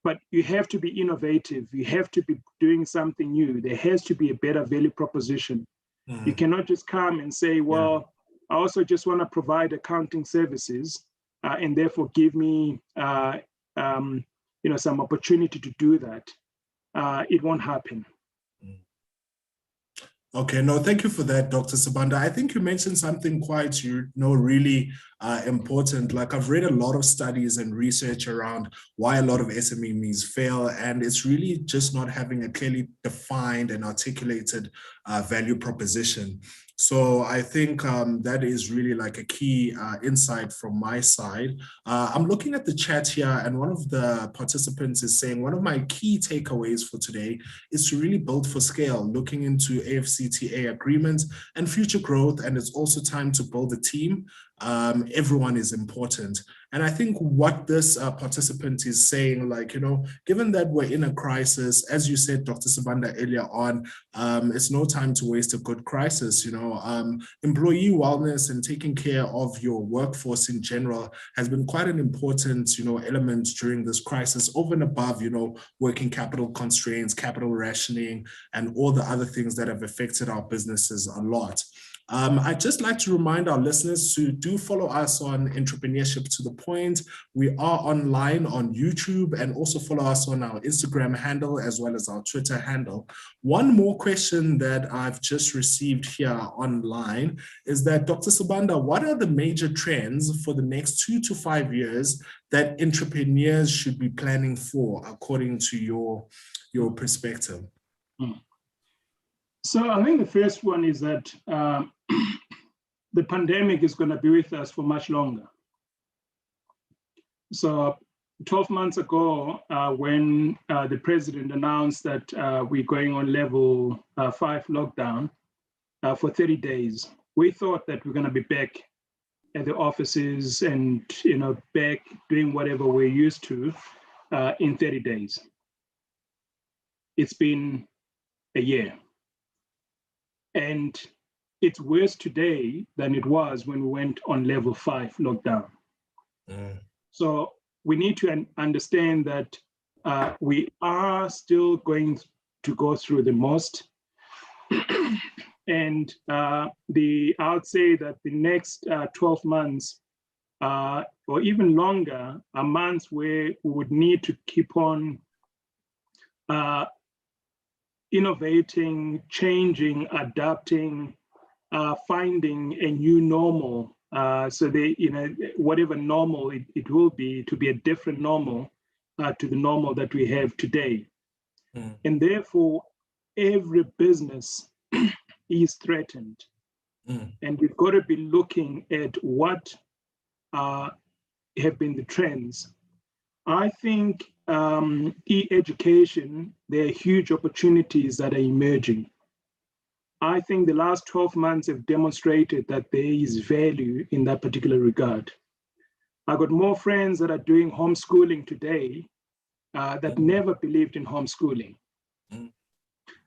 But you have to be innovative. You have to be doing something new. There has to be a better value proposition. You cannot just come and say, well, I also just want to provide accounting services and therefore give me some opportunity to do that. It won't happen. Okay, no, thank you for that, Dr. Sibanda. I think you mentioned something quite, really important. Like, I've read a lot of studies and research around why a lot of SMEs fail, and it's really just not having a clearly defined and articulated value proposition. So I think that is really like a key insight from my side. I'm looking at the chat here, and one of the participants is saying, one of my key takeaways for today is to really build for scale, looking into AFCTA agreements and future growth. And it's also time to build a team. Everyone is important. And I think what this participant is saying, like, given that we're in a crisis, as you said, Dr. Sibanda, earlier on, it's no time to waste a good crisis. Employee wellness and taking care of your workforce in general has been quite an important, element during this crisis, over and above, working capital constraints, capital rationing, and all the other things that have affected our businesses a lot. I'd just like to remind our listeners to do follow us on Entrepreneurship to the Point. We are online on YouTube, and also follow us on our Instagram handle as well as our Twitter handle. One more question that I've just received here online is that, Dr. Sibanda, what are the major trends for the next 2 to 5 years that entrepreneurs should be planning for, according to your perspective? So I think the first one is that the pandemic is going to be with us for much longer. So 12 months ago, when the president announced that we're going on level 5 lockdown for 30 days, we thought that we're going to be back at the offices and back doing whatever we're used to in 30 days. It's been a year. And it's worse today than it was when we went on level 5 lockdown. So we need to understand that we are still going to go through the most. And I would say that the next 12 months or even longer are months where we would need to keep on innovating, changing, adapting, finding a new normal. So whatever normal it will be, to be a different normal to the normal that we have today. And therefore, every business is threatened. And we've got to be looking at what have been the trends. I think e-education, there are huge opportunities that are emerging. I think the last 12 months have demonstrated that there is value in that particular regard. I've got more friends that are doing homeschooling today that never believed in homeschooling.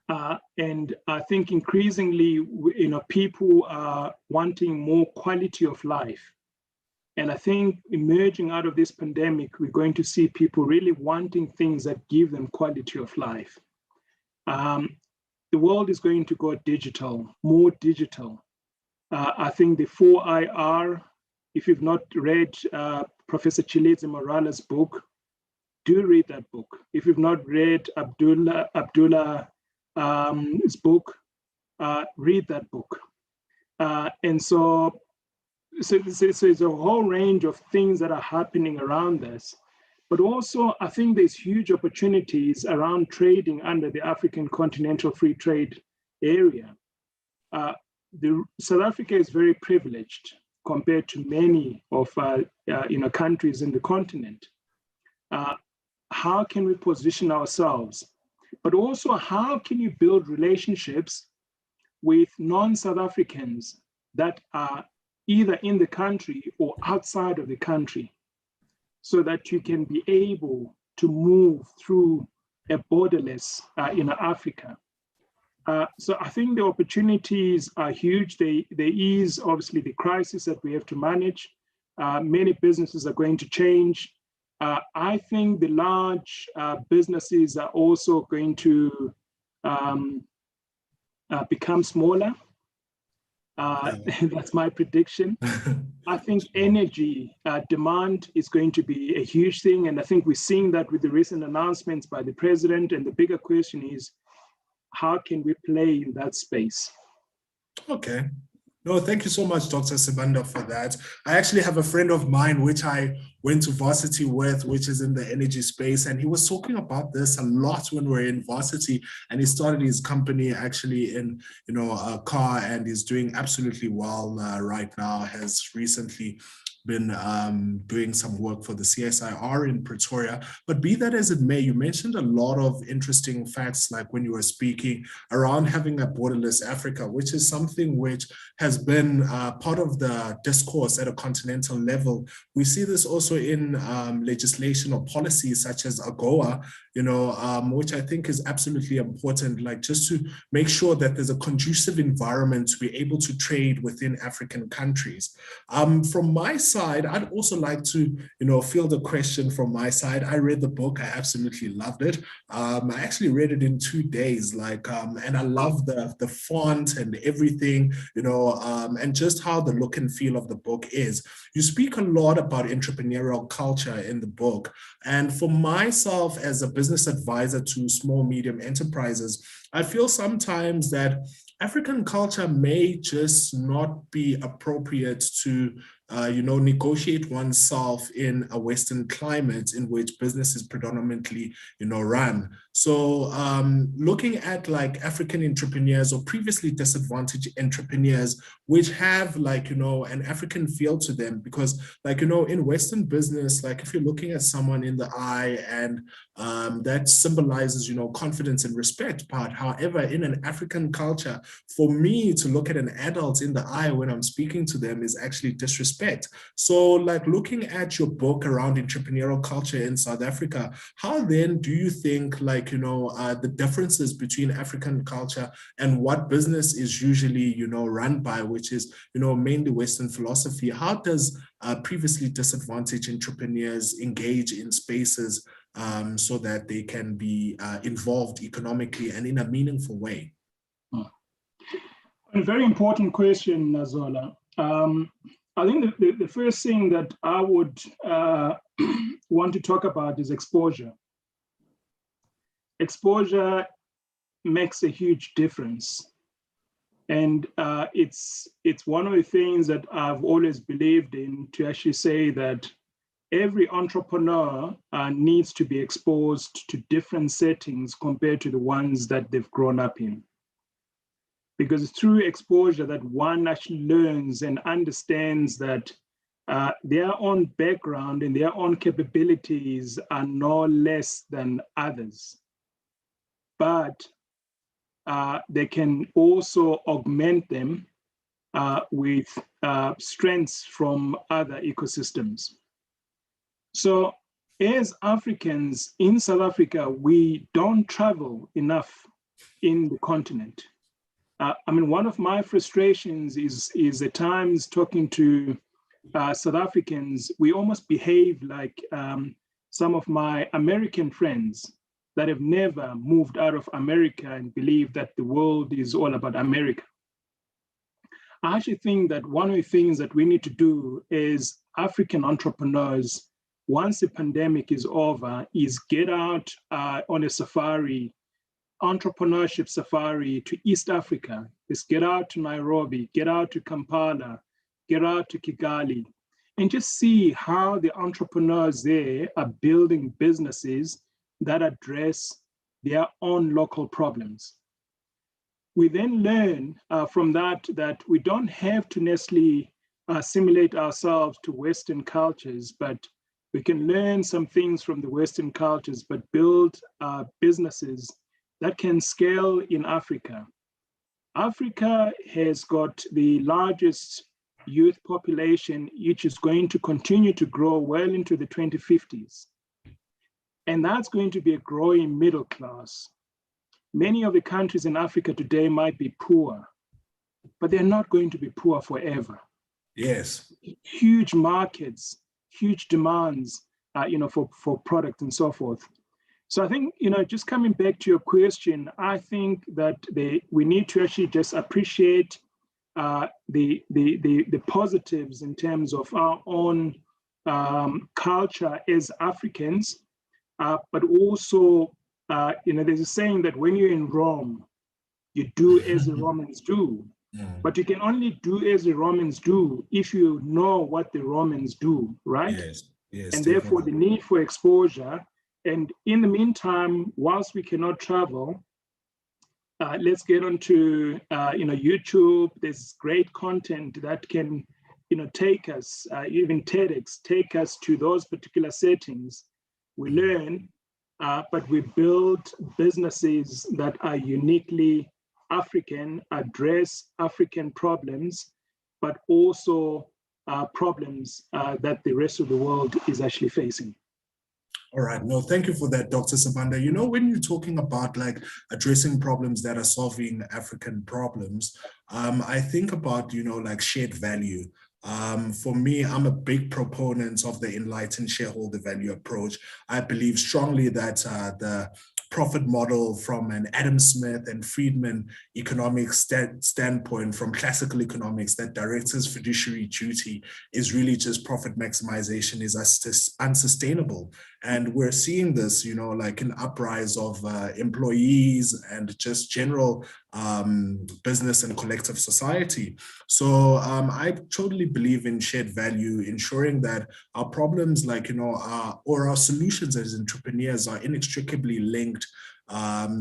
And I think increasingly, people are wanting more quality of life. And I think emerging out of this pandemic, we're going to see people really wanting things that give them quality of life. The world is going to go digital, more digital. I think the 4IR, if you've not read Professor Chilidze Morales' book, do read that book. If you've not read Abdullah's book, read that book. And so there's a whole range of things that are happening around us. But also, I think there's huge opportunities around trading under the African Continental Free Trade Area. South Africa is very privileged compared to many of countries in the continent. How can we position ourselves? But also, how can you build relationships with non-South Africans that are either in the country or outside of the country, so that you can be able to move through a borderless Africa. So I think the opportunities are huge. There is obviously the crisis that we have to manage. Many businesses are going to change. I think the large businesses are also going to become smaller. That's my prediction. I think energy demand is going to be a huge thing. And I think we're seeing that with the recent announcements by the president. And the bigger question is, how can we play in that space? Okay. No, thank you so much, Dr. Sibanda, for that. I actually have a friend of mine, which I went to varsity with, which is in the energy space. And he was talking about this a lot when we were in varsity. And he started his company actually in, a car, and is doing absolutely well right now, has recently been doing some work for the CSIR in Pretoria. But be that as it may, you mentioned a lot of interesting facts, like when you were speaking around having a borderless Africa, which is something which has been part of the discourse at a continental level. We see this also in legislation or policies such as AGOA, which I think is absolutely important, like just to make sure that there's a conducive environment to be able to trade within African countries. From my side, I'd also like to, field a question from my side. I read the book. I absolutely loved it. I actually read it in 2 days, and I love the font and everything, and just how the look and feel of the book is. You speak a lot about entrepreneurial culture in the book. And for myself, as a business advisor to small, medium enterprises, I feel sometimes that African culture may just not be appropriate to negotiate oneself in a Western climate in which business is predominantly, run. So looking at African entrepreneurs or previously disadvantaged entrepreneurs, which have an African feel to them, because in Western business, if you're looking at someone in the eye, and that symbolizes, confidence and respect part. However, in an African culture, for me to look at an adult in the eye when I'm speaking to them is actually disrespect. So looking at your book around entrepreneurial culture in South Africa, how then do you think the differences between African culture and what business is usually run by, which is mainly Western philosophy? How does previously disadvantaged entrepreneurs engage in spaces so that they can be involved economically and in a meaningful way? A very important question, Nazola. I think the first thing that I would want to talk about is exposure. Exposure makes a huge difference. And it's one of the things that I've always believed in, to actually say that every entrepreneur needs to be exposed to different settings compared to the ones that they've grown up in. Because it's through exposure that one actually learns and understands that their own background and their own capabilities are no less than others. But they can also augment them with strengths from other ecosystems. So as Africans in South Africa, we don't travel enough in the continent. One of my frustrations is at times talking to South Africans, we almost behave like some of my American friends that have never moved out of America and believe that the world is all about America. I actually think that one of the things that we need to do is African entrepreneurs, once the pandemic is over, is get out on a safari, entrepreneurship safari to East Africa. Just get out to Nairobi, get out to Kampala, get out to Kigali, and just see how the entrepreneurs there are building businesses that address their own local problems. We then learn from that we don't have to necessarily assimilate ourselves to Western cultures, but we can learn some things from the Western cultures, but build businesses that can scale in Africa. Africa has got the largest youth population, which is going to continue to grow well into the 2050s. And that's going to be a growing middle class. Many of the countries in Africa today might be poor, but they're not going to be poor forever. Yes. Huge markets, huge demands, for product and so forth. So I think, just coming back to your question, I think that we need to actually just appreciate the positives in terms of our own culture as Africans, but also, there's a saying that when you're in Rome, you do as the Romans do. But you can only do as the Romans do if you know what the Romans do, right? Yes. Yes. And therefore, the need for exposure. And in the meantime, whilst we cannot travel, let's get onto YouTube. There's great content that can take us, even TEDx, take us to those particular settings. We learn, but we build businesses that are uniquely African, address African problems, but also problems that the rest of the world is actually facing. All right. No, thank you for that, Dr. Sibanda. When you're talking about like addressing problems that are solving African problems, I think about, like shared value. For me, I'm a big proponent of the enlightened shareholder value approach. I believe strongly that the profit model from an Adam Smith and Friedman economic standpoint, from classical economics, that director's fiduciary duty is really just profit maximization, is unsustainable. And we're seeing this, like an uprise of employees and just general business and collective society. So I totally believe in shared value, ensuring that our problems, or our solutions as entrepreneurs are inextricably linked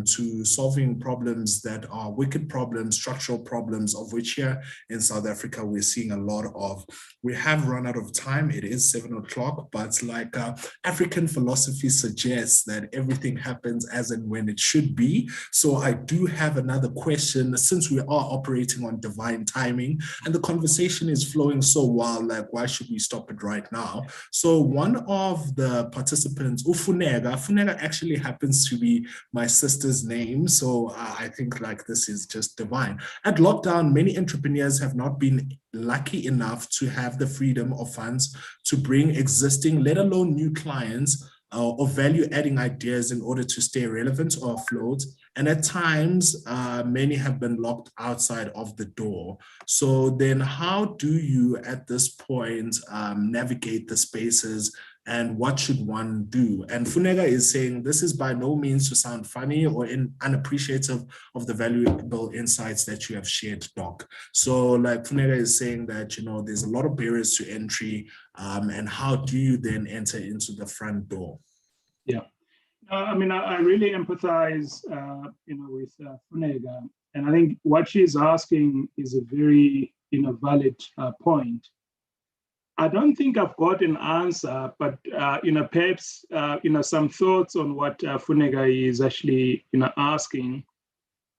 to solving problems that are wicked problems, structural problems, of which here in South Africa we're seeing a lot of. We have run out of time. It is 7 o'clock, but like African philosophy suggests that everything happens as and when it should be. So I do have another question, since we are operating on divine timing and the conversation is flowing so well, like why should we stop it right now? So one of the participants, Funeka actually happens to be my sister's name. So I think like this is just divine. At lockdown, many entrepreneurs have not been lucky enough to have the freedom of funds to bring existing, let alone new clients or value-adding ideas in order to stay relevant or afloat. And at times, many have been locked outside of the door. So then how do you, at this point, navigate the spaces, and what should one do? And Funeka is saying this is by no means to sound funny or unappreciative of the valuable insights that you have shared, Doc. So like Funeka is saying that, there's a lot of barriers to entry, and how do you then enter into the front door? Yeah. I really empathize, with Funeka, and I think what she's asking is a very, valid point. I don't think I've got an answer, but perhaps some thoughts on what Funeka is actually asking.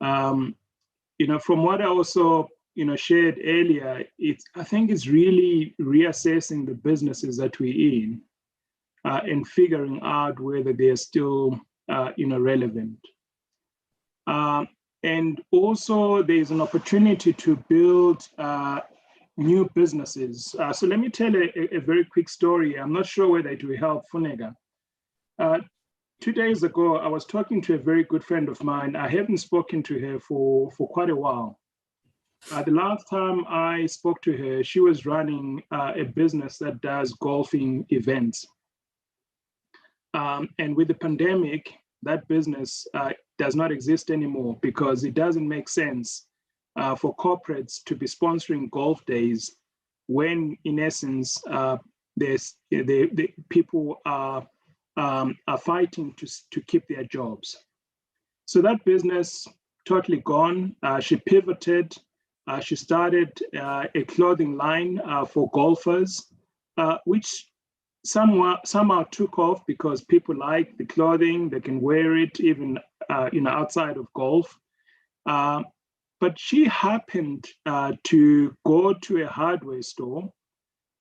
From what I also shared earlier, I think it's really reassessing the businesses that we're in and figuring out whether they're still relevant. And also there's an opportunity to build new businesses. So let me tell a very quick story. I'm not sure whether it will help Funeka. 2 days ago, I was talking to a very good friend of mine. I haven't spoken to her for quite a while. The last time I spoke to her, she was running a business that does golfing events. And with the pandemic, that business does not exist anymore because it doesn't make sense for corporates to be sponsoring golf days when, in essence, the people are fighting to keep their jobs. So that business totally gone. She pivoted. She started a clothing line for golfers, which somehow took off because people like the clothing. They can wear it even outside of golf. But she happened to go to a hardware store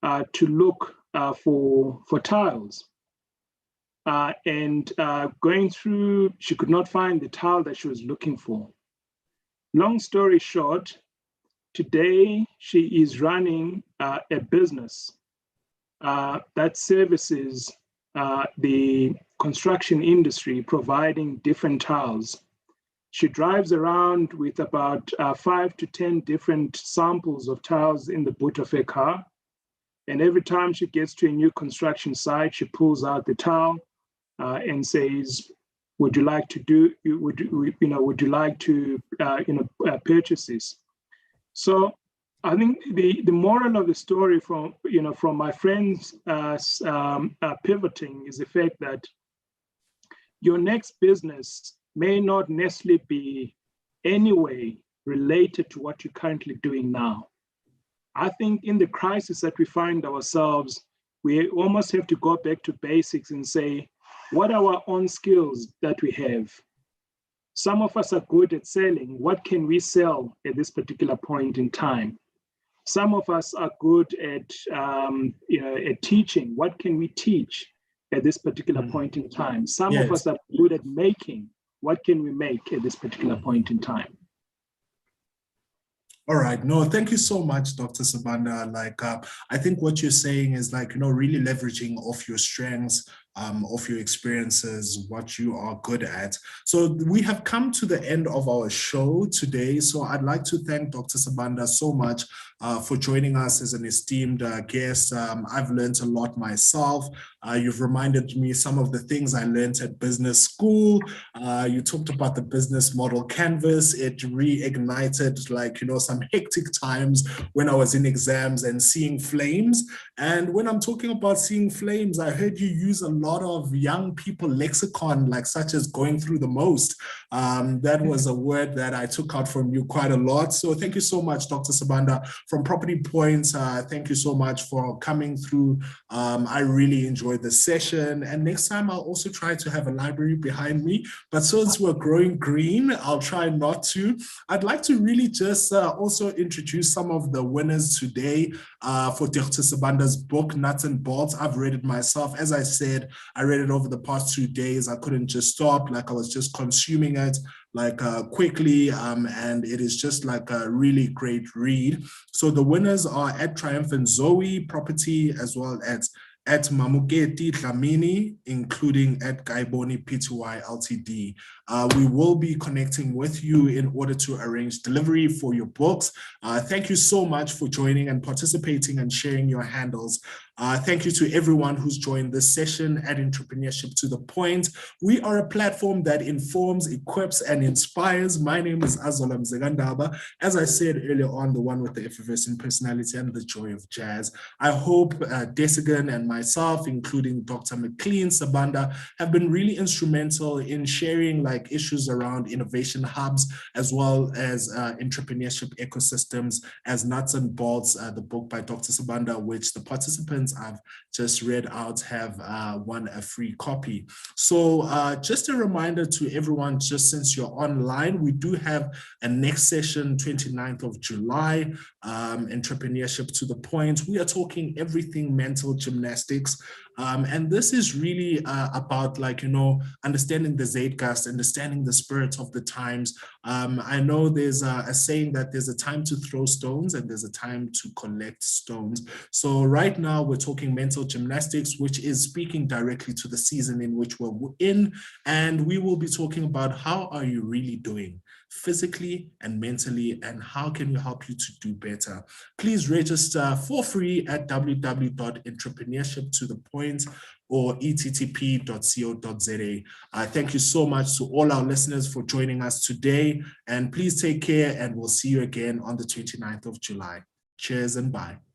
to look for tiles. And going through, she could not find the tile that she was looking for. Long story short, today she is running a business that services the construction industry, providing different tiles. She drives around with about 5 to 10 different samples of tiles in the boot of her car. And every time she gets to a new construction site, she pulls out the tile and says, "Would you like to purchase this?" So I think the moral of the story from my friends pivoting is the fact that your next business may not necessarily be anyway related to what you're currently doing now. I think in the crisis that we find ourselves, we almost have to go back to basics and say, what are our own skills that we have? Some of us are good at selling. What can we sell at this particular point in time? Some of us are good at teaching. What can we teach at this particular point in time? Some of us are good at making. What can we make at this particular point in time? All right. No, thank you so much, Dr. Sibanda. I think what you're saying is really leveraging off your strengths, of your experiences, what you are good at. So we have come to the end of our show today. So I'd like to thank Dr. Sibanda so much for joining us as an esteemed guest. I've learned a lot myself. You've reminded me some of the things I learned at business school. You talked about the business model canvas. It reignited some hectic times when I was in exams and seeing flames. And when I'm talking about seeing flames, I heard you use a lot of young people lexicon, such as going through the most. That was a word that I took out from you quite a lot. So thank you so much, Dr. Sibanda. From Property Points, thank you so much for coming through. I really enjoyed the session. And next time I'll also try to have a library behind me. But since we're growing green, I'll try not to. I'd like to really just also introduce some of the winners today for Dr. Sibanda's book, Nuts and Bolts. I've read it myself. As I said, I read it over the past 2 days. I couldn't just stop. I was just consuming it quickly, and it is just a really great read. So the winners are at Triumphant Zoe Property, as well as at Mamuketi Dlamini, including at Gaiboni Pty Ltd. We will be connecting with you in order to arrange delivery for your books. Thank you so much for joining and participating and sharing your handles. Thank you to everyone who's joined this session at Entrepreneurship to the Point. We are a platform that informs, equips, and inspires. My name is Azola Mzegandaba. As I said earlier on, the one with the effervescent personality and the joy of jazz. I hope Desigan and myself, including Dr. McLean Sibanda, have been really instrumental in sharing issues around innovation hubs, as well as entrepreneurship ecosystems, as Nuts and Bolts, the book by Dr. Sibanda, which the participants I've just read out have won a free copy. So just a reminder to everyone, just since you're online, we do have a next session, 29th of July, Entrepreneurship to the Point. We are talking everything mental gymnastics. And this is really about, like, understanding the zeitgeist, understanding the spirit of the times. I know there's a saying that there's a time to throw stones and there's a time to collect stones. So right now we're talking mental gymnastics, which is speaking directly to the season in which we're in. And we will be talking about how are you really doing physically and mentally, and how can we help you to do better. Please register for free at www.entrepreneurshiptothepoint or ettp.co.za. Thank you so much to all our listeners for joining us today, and please take care, and we'll see you again on the 29th of July. Cheers and bye.